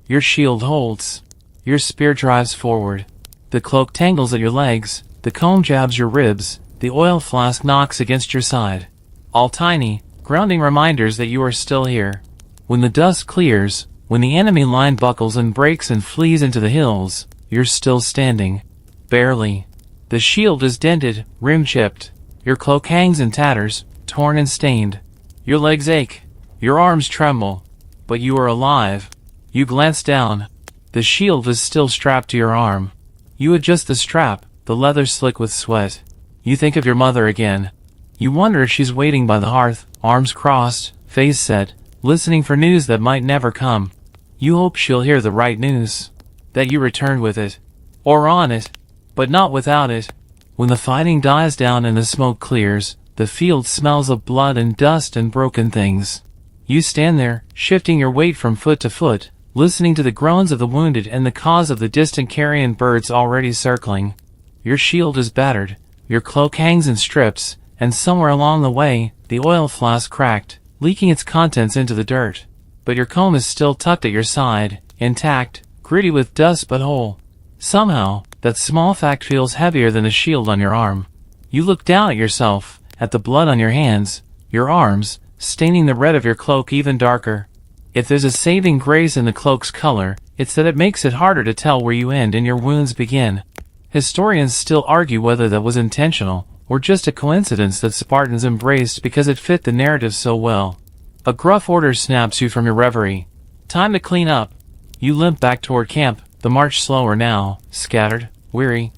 Your shield holds. Your spear drives forward. The cloak tangles at your legs, the comb jabs your ribs, the oil flask knocks against your side. All tiny, grounding reminders that you are still here. When the dust clears, when the enemy line buckles and breaks and flees into the hills, you're still standing. Barely. The shield is dented, rim chipped. Your cloak hangs in tatters, torn and stained. Your legs ache. Your arms tremble. But you are alive. You glance down. The shield is still strapped to your arm. You adjust the strap, the leather slick with sweat. You think of your mother again. You wonder if she's waiting by the hearth, arms crossed, face set, listening for news that might never come. You hope she'll hear the right news. That you returned with it. Or on it. But not without it. When the fighting dies down and the smoke clears, the field smells of blood and dust and broken things. You stand there, shifting your weight from foot to foot, listening to the groans of the wounded and the caws of the distant carrion birds already circling. Your shield is battered, your cloak hangs in strips, and somewhere along the way, the oil flask cracked, leaking its contents into the dirt. But your comb is still tucked at your side, intact, gritty with dust but whole. Somehow, that small fact feels heavier than a shield on your arm. You look down at yourself, at the blood on your hands, your arms, staining the red of your cloak even darker. If there's a saving grace in the cloak's color, it's that it makes it harder to tell where you end and your wounds begin. Historians still argue whether that was intentional, or just a coincidence that Spartans embraced because it fit the narrative so well. A gruff order snaps you from your reverie. Time to clean up. You limp back toward camp, the march slower now, scattered, weary.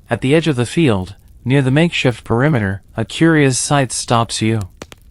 At the edge of the field, near the makeshift perimeter, a curious sight stops you.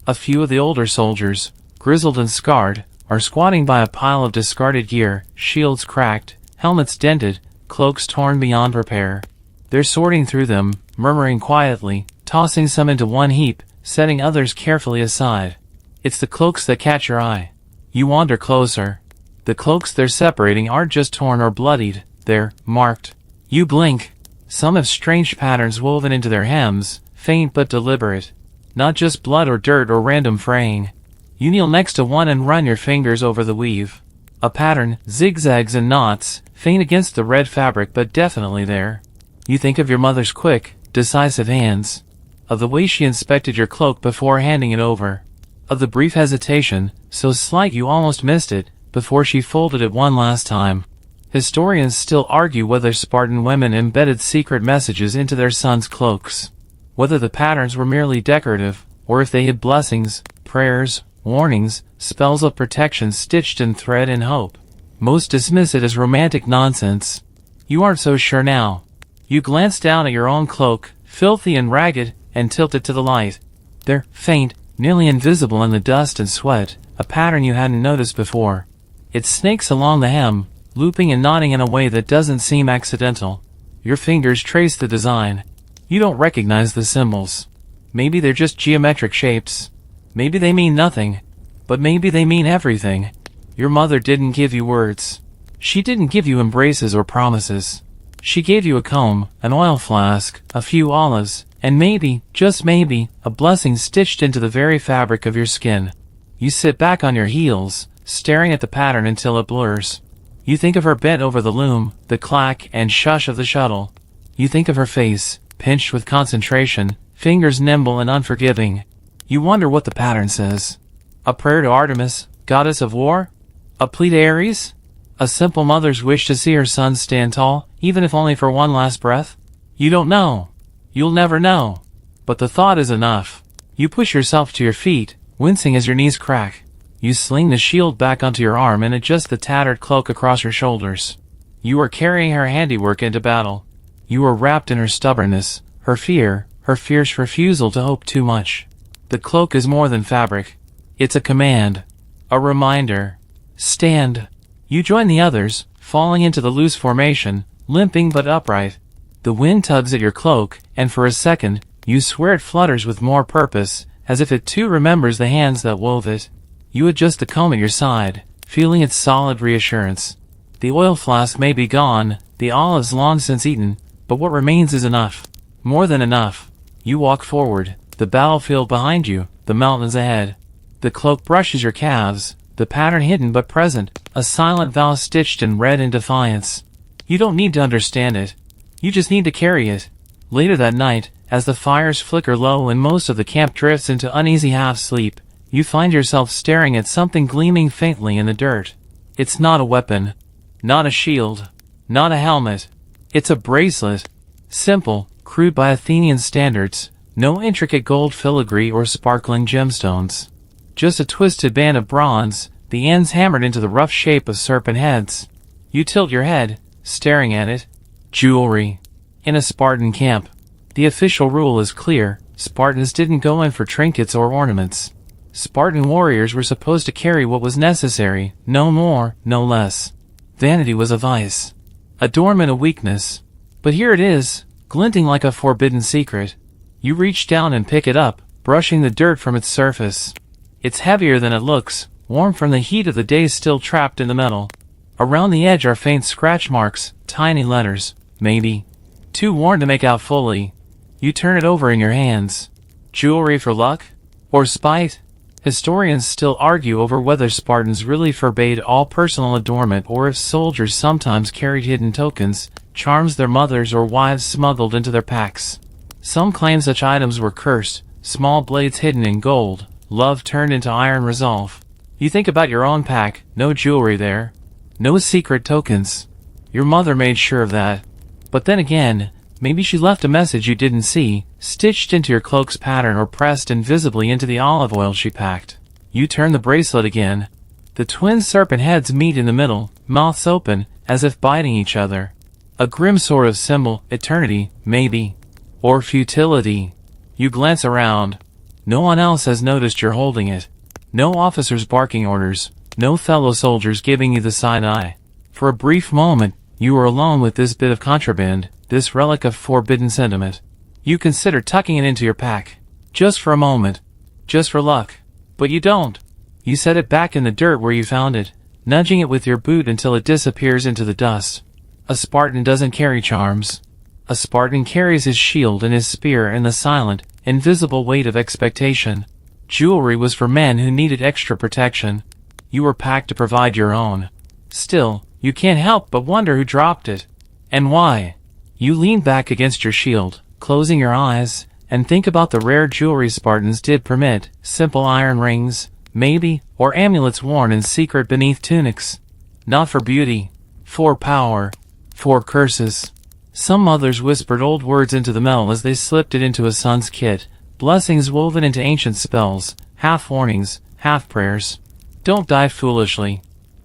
A few of the older soldiers, grizzled and scarred, are squatting by a pile of discarded gear, shields cracked, helmets dented, cloaks torn beyond repair. They're sorting through them, murmuring quietly, tossing some into one heap, setting others carefully aside. It's the cloaks that catch your eye. You wander closer. The cloaks they're separating aren't just torn or bloodied, they're marked. You blink. Some have strange patterns woven into their hems, faint but deliberate. Not just blood or dirt or random fraying. You kneel next to one and run your fingers over the weave. A pattern, zigzags and knots, faint against the red fabric but definitely there. You think of your mother's quick, decisive hands. Of the way she inspected your cloak before handing it over. Of the brief hesitation, so slight you almost missed it, before she folded it one last time. Historians still argue whether Spartan women embedded secret messages into their sons' cloaks. Whether the patterns were merely decorative, or if they hid blessings, prayers, warnings, spells of protection stitched in thread and hope. Most dismiss it as romantic nonsense. You aren't so sure now. You glance down at your own cloak, filthy and ragged, and tilt it to the light. They're faint, nearly invisible in the dust and sweat, a pattern you hadn't noticed before. It snakes along the hem, looping and knotting in a way that doesn't seem accidental. Your fingers trace the design. You don't recognize the symbols. Maybe they're just geometric shapes. Maybe they mean nothing. But maybe they mean everything. Your mother didn't give you words. She didn't give you embraces or promises. She gave you a comb, an oil flask, a few olives, and maybe, just maybe, a blessing stitched into the very fabric of your skin. You sit back on your heels, staring at the pattern until it blurs. You think of her bent over the loom, the clack and shush of the shuttle. You think of her face, pinched with concentration, fingers nimble and unforgiving. You wonder what the pattern says. A prayer to Artemis, goddess of war? A plea to Ares? A simple mother's wish to see her son stand tall, even if only for one last breath? You don't know. You'll never know. But the thought is enough. You push yourself to your feet, wincing as your knees crack. You sling the shield back onto your arm and adjust the tattered cloak across your shoulders. You are carrying her handiwork into battle. You are wrapped in her stubbornness, her fear, her fierce refusal to hope too much. The cloak is more than fabric. It's a command. A reminder. Stand. You join the others, falling into the loose formation, limping but upright. The wind tugs at your cloak, and for a second, you swear it flutters with more purpose, as if it too remembers the hands that wove it. You adjust the comb at your side, feeling its solid reassurance. The oil flask may be gone, the olives long since eaten, but what remains is enough. More than enough. You walk forward, the battlefield behind you, the mountains ahead. The cloak brushes your calves, the pattern hidden but present, a silent vow stitched in red in defiance. You don't need to understand it. You just need to carry it. Later that night, as the fires flicker low and most of the camp drifts into uneasy half-sleep, you find yourself staring at something gleaming faintly in the dirt. It's not a weapon. Not a shield. Not a helmet. It's a bracelet. Simple, crude by Athenian standards, no intricate gold filigree or sparkling gemstones. Just a twisted band of bronze, the ends hammered into the rough shape of serpent heads. You tilt your head, staring at it. Jewelry. In a Spartan camp. The official rule is clear: Spartans didn't go in for trinkets or ornaments. Spartan warriors were supposed to carry what was necessary, no more, no less. Vanity was a vice. Adornment a weakness. But here it is, glinting like a forbidden secret. You reach down and pick it up, brushing the dirt from its surface. It's heavier than it looks, warm from the heat of the day still trapped in the metal. Around the edge are faint scratch marks, tiny letters, maybe. Too worn to make out fully. You turn it over in your hands. Jewelry for luck? Or spite? Historians still argue over whether Spartans really forbade all personal adornment or if soldiers sometimes carried hidden tokens, charms their mothers or wives smuggled into their packs. Some claim such items were cursed, small blades hidden in gold, love turned into iron resolve. You think about your own pack, no jewelry there. No secret tokens. Your mother made sure of that. But then again, maybe she left a message you didn't see, stitched into your cloak's pattern or pressed invisibly into the olive oil she packed. You turn the bracelet again. The twin serpent heads meet in the middle, mouths open, as if biting each other. A grim sort of symbol, eternity, maybe. Or futility. You glance around. No one else has noticed you're holding it. No officers barking orders. No fellow soldiers giving you the side eye. For a brief moment, you are alone with this bit of contraband, this relic of forbidden sentiment. You consider tucking it into your pack. Just for a moment. Just for luck. But you don't. You set it back in the dirt where you found it, nudging it with your boot until it disappears into the dust. A Spartan doesn't carry charms. A Spartan carries his shield and his spear and the silent, invisible weight of expectation. Jewelry was for men who needed extra protection. You were packed to provide your own. Still, you can't help but wonder who dropped it. And why. You lean back against your shield, closing your eyes, and think about the rare jewelry Spartans did permit, simple iron rings, maybe, or amulets worn in secret beneath tunics. Not for beauty. For power. For curses. Some mothers whispered old words into the metal as they slipped it into a son's kit, blessings woven into ancient spells, half warnings, half prayers. Don't die foolishly.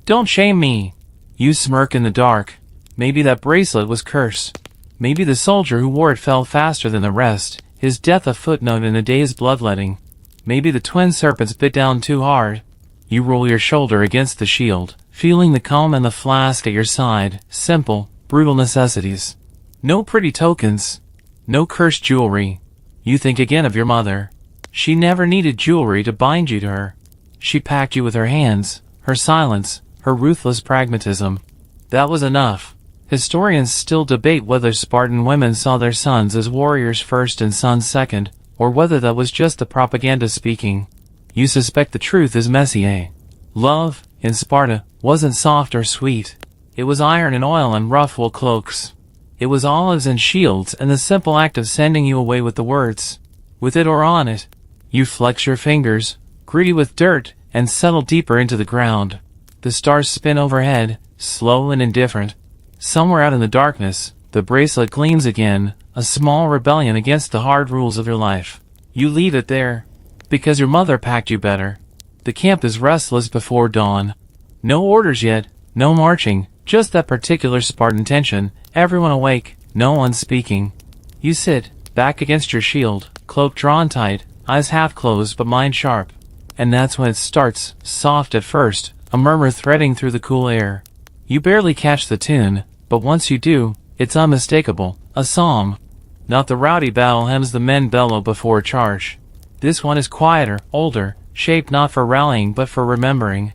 Don't shame me. You smirk in the dark. Maybe that bracelet was cursed. Maybe the soldier who wore it fell faster than the rest, his death a footnote in the day's bloodletting. Maybe the twin serpents bit down too hard. You roll your shoulder against the shield, feeling the comb and the flask at your side, simple, brutal necessities. No pretty tokens. No cursed jewelry. You think again of your mother. She never needed jewelry to bind you to her. She packed you with her hands, her silence, her ruthless pragmatism. That was enough. Historians still debate whether Spartan women saw their sons as warriors first and sons second, or whether that was just the propaganda speaking. You suspect the truth is messy, eh? Love, in Sparta, wasn't soft or sweet. It was iron and oil and rough wool cloaks. It was olives and shields and the simple act of sending you away with the words. With it or on it. You flex your fingers, gritty with dirt, and settle deeper into the ground. The stars spin overhead, slow and indifferent. Somewhere out in the darkness, the bracelet gleams again, a small rebellion against the hard rules of your life. You leave it there. Because your mother packed you better. The camp is restless before dawn. No orders yet, no marching, just that particular Spartan tension, everyone awake, no one speaking. You sit, back against your shield, cloak drawn tight, eyes half closed but mind sharp. And that's when it starts, soft at first, a murmur threading through the cool air. You barely catch the tune, but once you do, it's unmistakable, a song. Not the rowdy battle hymns the men bellow before a charge. This one is quieter, older, shaped not for rallying but for remembering.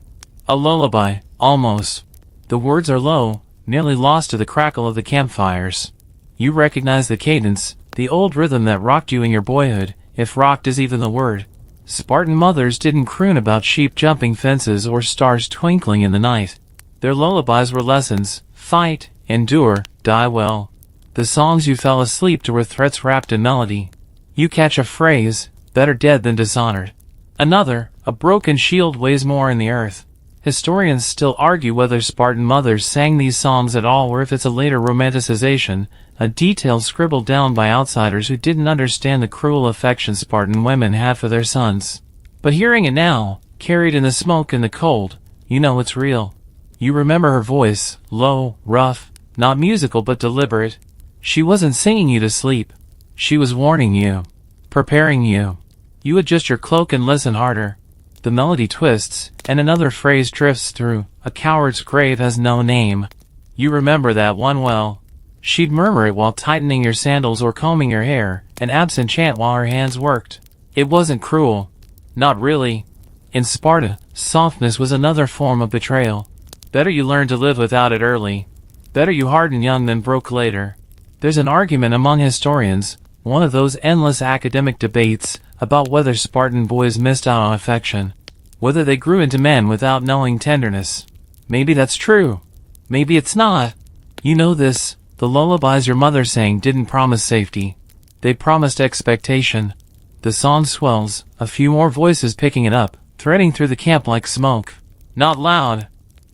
A lullaby, almost. The words are low, nearly lost to the crackle of the campfires. You recognize the cadence, the old rhythm that rocked you in your boyhood, if rocked is even the word. Spartan mothers didn't croon about sheep jumping fences or stars twinkling in the night. Their lullabies were lessons: fight, endure, die well. The songs you fell asleep to were threats wrapped in melody. You catch a phrase, better dead than dishonored. Another, a broken shield weighs more in the earth. Historians still argue whether Spartan mothers sang these songs at all or if it's a later romanticization, a detail scribbled down by outsiders who didn't understand the cruel affection Spartan women had for their sons. But hearing it now, carried in the smoke and the cold, you know it's real. You remember her voice, low, rough, not musical but deliberate. She wasn't singing you to sleep. She was warning you, preparing you. You adjust your cloak and listen harder. The melody twists, and another phrase drifts through. A coward's grave has no name. You remember that one well. She'd murmur it while tightening your sandals or combing your hair, an absent chant while her hands worked. It wasn't cruel. Not really. In Sparta, softness was another form of betrayal. Better you learn to live without it early. Better you harden young than broke later. There's an argument among historians, one of those endless academic debates, about whether Spartan boys missed out on affection. Whether they grew into men without knowing tenderness. Maybe that's true. Maybe it's not. You know this, the lullabies your mother sang didn't promise safety. They promised expectation. The song swells, a few more voices picking it up, threading through the camp like smoke. Not loud.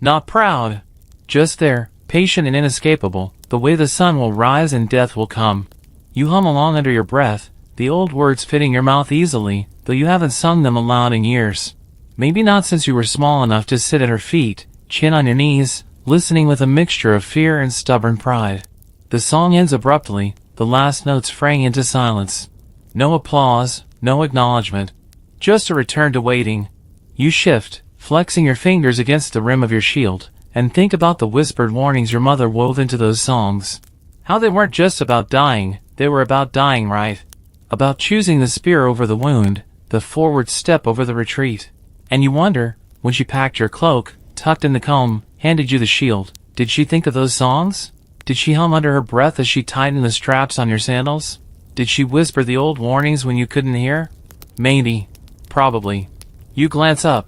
Not proud. Just there, patient and inescapable, the way the sun will rise and death will come. You hum along under your breath, the old words fitting your mouth easily, though you haven't sung them aloud in years. Maybe not since you were small enough to sit at her feet, chin on your knees, listening with a mixture of fear and stubborn pride. The song ends abruptly, the last notes fraying into silence. No applause, no acknowledgement. Just a return to waiting. You shift, flexing your fingers against the rim of your shield, and think about the whispered warnings your mother wove into those songs. How they weren't just about dying, they were about dying right. About choosing the spear over the wound, the forward step over the retreat. And you wonder, when she packed your cloak, tucked in the comb, handed you the shield, did she think of those songs? Did she hum under her breath as she tightened the straps on your sandals? Did she whisper the old warnings when you couldn't hear? Maybe. Probably. You glance up.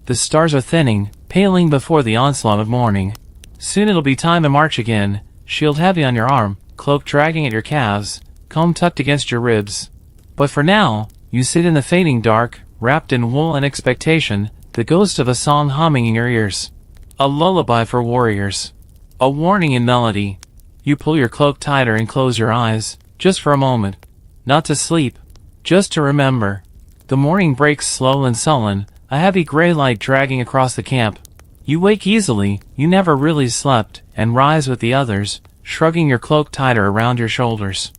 The stars are thinning, paling before the onslaught of morning. Soon it'll be time to march again, shield heavy on your arm, cloak dragging at your calves, comb tucked against your ribs. But for now, you sit in the fading dark, wrapped in wool and expectation, the ghost of a song humming in your ears. A lullaby for warriors. A warning in melody. You pull your cloak tighter and close your eyes, just for a moment. Not to sleep, just to remember. The morning breaks slow and sullen, a heavy gray light dragging across the camp. You wake easily, you never really slept, and rise with the others, shrugging your cloak tighter around your shoulders.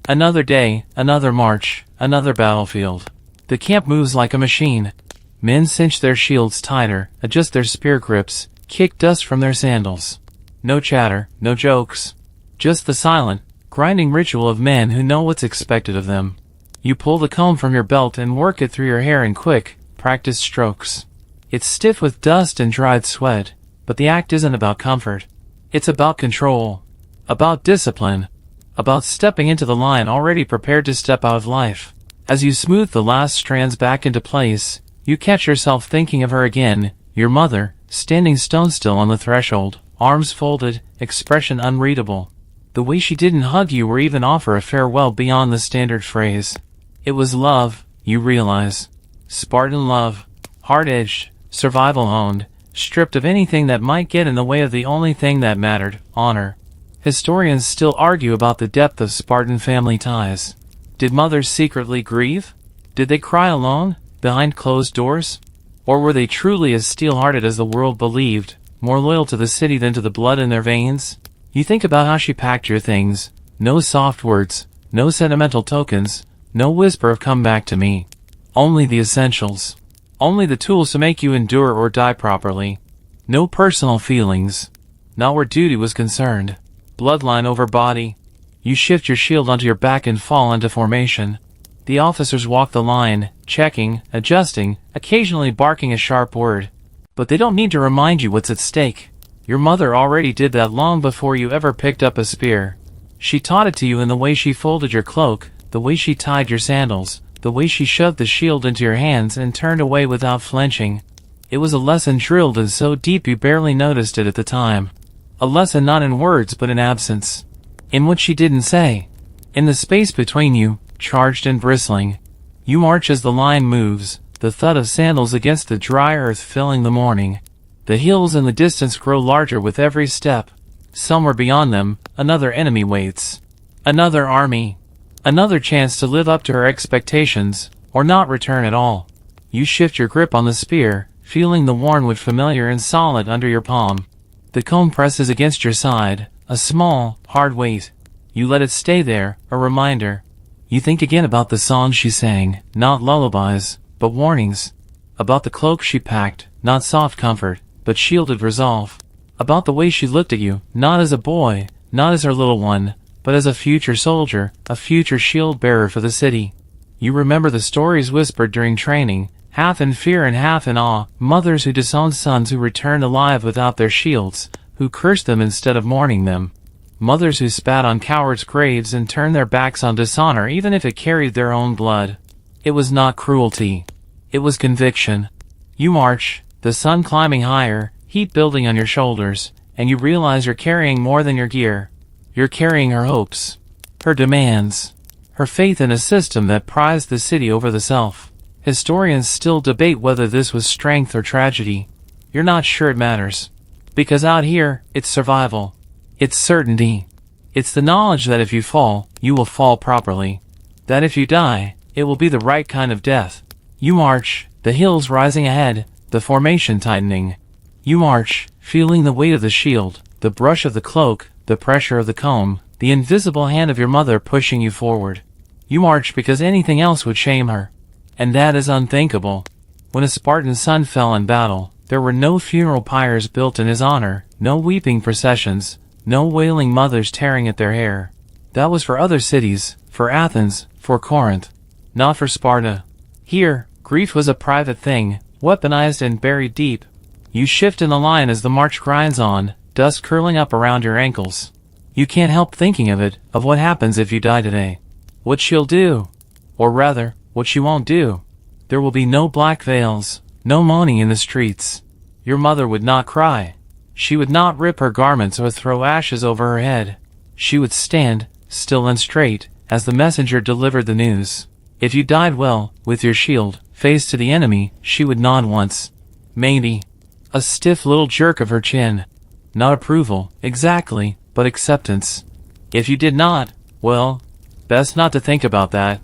Another day, another march, another battlefield. The camp moves like a machine. Men cinch their shields tighter, adjust their spear grips, kick dust from their sandals. No chatter, no jokes. Just the silent, grinding ritual of men who know what's expected of them. You pull the comb from your belt and work it through your hair in quick, practiced strokes. It's stiff with dust and dried sweat, but the act isn't about comfort. It's about control. About discipline. About stepping into the line already prepared to step out of life. As you smooth the last strands back into place, you catch yourself thinking of her again, your mother, standing stone still on the threshold, arms folded, expression unreadable. The way she didn't hug you or even offer a farewell beyond the standard phrase. It was love, you realize. Spartan love. Hard-edged, survival-owned, stripped of anything that might get in the way of the only thing that mattered, honor. Historians still argue about the depth of Spartan family ties. Did mothers secretly grieve? Did they cry alone, behind closed doors? Or were they truly as steel-hearted as the world believed, more loyal to the city than to the blood in their veins? You think about how she packed your things. No soft words, no sentimental tokens, no whisper of "come back to me." Only the essentials. Only the tools to make you endure or die properly. No personal feelings. not where duty was concerned. Bloodline over body. You shift your shield onto your back and fall into formation. The officers walk the line, checking, adjusting, occasionally barking a sharp word. But they don't need to remind you what's at stake. Your mother already did that long before you ever picked up a spear. She taught it to you in the way she folded your cloak, the way she tied your sandals, the way she shoved the shield into your hands and turned away without flinching. It was a lesson drilled in so deep you barely noticed it at the time. A lesson not in words but in absence. In what she didn't say. In the space between you, charged and bristling. You march as the line moves, the thud of sandals against the dry earth filling the morning. The hills in the distance grow larger with every step. Somewhere beyond them, another enemy waits. Another army. Another chance to live up to her expectations, or not return at all. You shift your grip on the spear, feeling the worn wood familiar and solid under your palm. The comb presses against your side, a small, hard weight. You let it stay there, a reminder. You think again about the songs she sang, not lullabies, but warnings. About the cloak she packed, not soft comfort, but shielded resolve. About the way she looked at you, not as a boy, not as her little one, but as a future soldier, a future shield bearer for the city. You remember the stories whispered during training, half in fear and half in awe, mothers who disowned sons who returned alive without their shields, who cursed them instead of mourning them. Mothers who spat on cowards' graves and turned their backs on dishonor even if it carried their own blood. It was not cruelty. It was conviction. You march, the sun climbing higher, heat building on your shoulders, and you realize you're carrying more than your gear. You're carrying her hopes, her demands, her faith in a system that prized the city over the self. Historians still debate whether this was strength or tragedy. You're not sure it matters. Because out here, it's survival. It's certainty. It's the knowledge that if you fall, you will fall properly. That if you die, it will be the right kind of death. You march, the hills rising ahead, the formation tightening. You march, feeling the weight of the shield, the brush of the cloak, the pressure of the comb, the invisible hand of your mother pushing you forward. You march because anything else would shame her. And that is unthinkable. When a Spartan son fell in battle, there were no funeral pyres built in his honor, no weeping processions, no wailing mothers tearing at their hair. That was for other cities, for Athens, for Corinth. Not for Sparta. Here, grief was a private thing, weaponized and buried deep. You shift in the line as the march grinds on, dust curling up around your ankles. You can't help thinking of it, of what happens if you die today. What she'll do. Or rather, what she won't do. There will be no black veils, no moaning in the streets. Your mother would not cry. She would not rip her garments or throw ashes over her head. She would stand, still and straight, as the messenger delivered the news. If you died well, with your shield, face to the enemy, she would nod once. Maybe. A stiff little jerk of her chin. Not approval, exactly, but acceptance. If you did not, well, best not to think about that.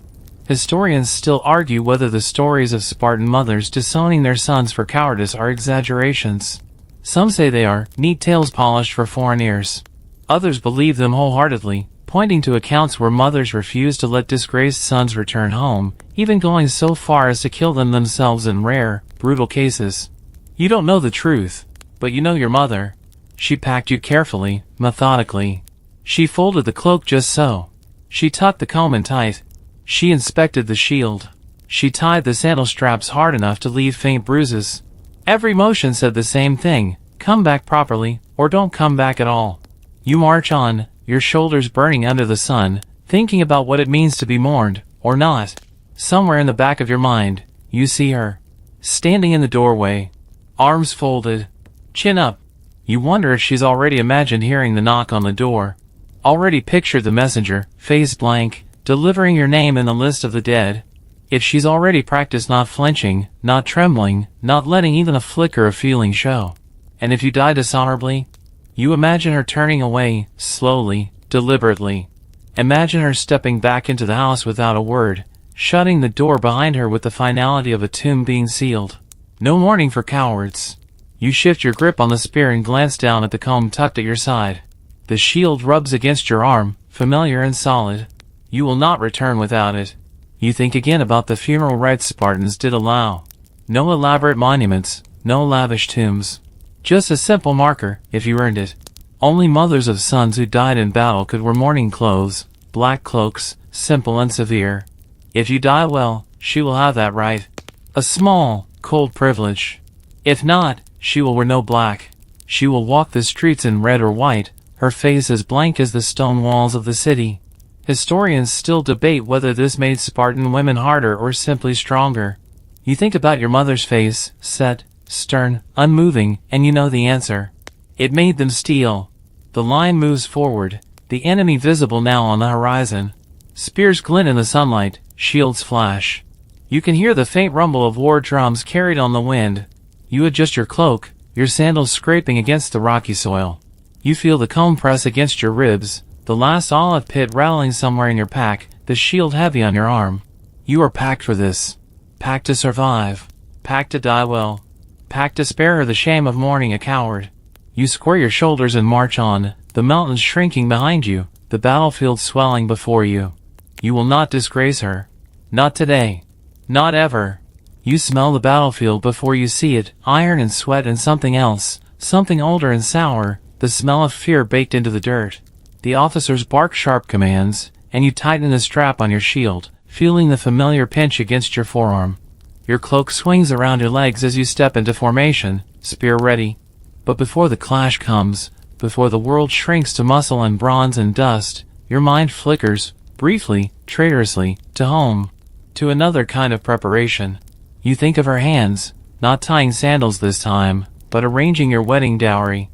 Historians still argue whether the stories of Spartan mothers disowning their sons for cowardice are exaggerations. Some say they are, neat tales polished for foreign ears. Others believe them wholeheartedly, pointing to accounts where mothers refused to let disgraced sons return home, even going so far as to kill them themselves in rare, brutal cases. You don't know the truth, but you know your mother. She packed you carefully, methodically. She folded the cloak just so. She tucked the comb in tight. She inspected the shield. She tied the sandal straps hard enough to leave faint bruises. Every motion said the same thing: come back properly, or don't come back at all. You march on, your shoulders burning under the sun, thinking about what it means to be mourned, or not. Somewhere in the back of your mind, you see her. Standing in the doorway. Arms folded. Chin up. You wonder if she's already imagined hearing the knock on the door. Already pictured the messenger, face blank, delivering your name in the list of the dead. If she's already practiced not flinching, not trembling, not letting even a flicker of feeling show. And if you die dishonorably, you imagine her turning away, slowly, deliberately. Imagine her stepping back into the house without a word, shutting the door behind her with the finality of a tomb being sealed. No mourning for cowards. You shift your grip on the spear and glance down at the comb tucked at your side. The shield rubs against your arm, familiar and solid. You will not return without it. You think again about the funeral rites Spartans did allow. No elaborate monuments, no lavish tombs. Just a simple marker, if you earned it. Only mothers of sons who died in battle could wear mourning clothes, black cloaks, simple and severe. If you die well, she will have that right. A small, cold privilege. If not, she will wear no black. She will walk the streets in red or white, her face as blank as the stone walls of the city. Historians still debate whether this made Spartan women harder or simply stronger. You think about your mother's face, set, stern, unmoving, and you know the answer. It made them steel. The line moves forward, the enemy visible now on the horizon. Spears glint in the sunlight, shields flash. You can hear the faint rumble of war drums carried on the wind. You adjust your cloak, your sandals scraping against the rocky soil. You feel the comb press against your ribs, the last olive pit rattling somewhere in your pack, the shield heavy on your arm. You are packed for this. Packed to survive. Packed to die well. Packed to spare her the shame of mourning a coward. You square your shoulders and march on, the mountains shrinking behind you, the battlefield swelling before you. You will not disgrace her. Not today. Not ever. You smell the battlefield before you see it, iron and sweat and something else, something older and sour, the smell of fear baked into the dirt. The officers bark sharp commands, and you tighten the strap on your shield, feeling the familiar pinch against your forearm. Your cloak swings around your legs as you step into formation, spear ready. But before the clash comes, before the world shrinks to muscle and bronze and dust, your mind flickers, briefly, traitorously, to home. To another kind of preparation. You think of her hands, not tying sandals this time, but arranging your wedding dowry.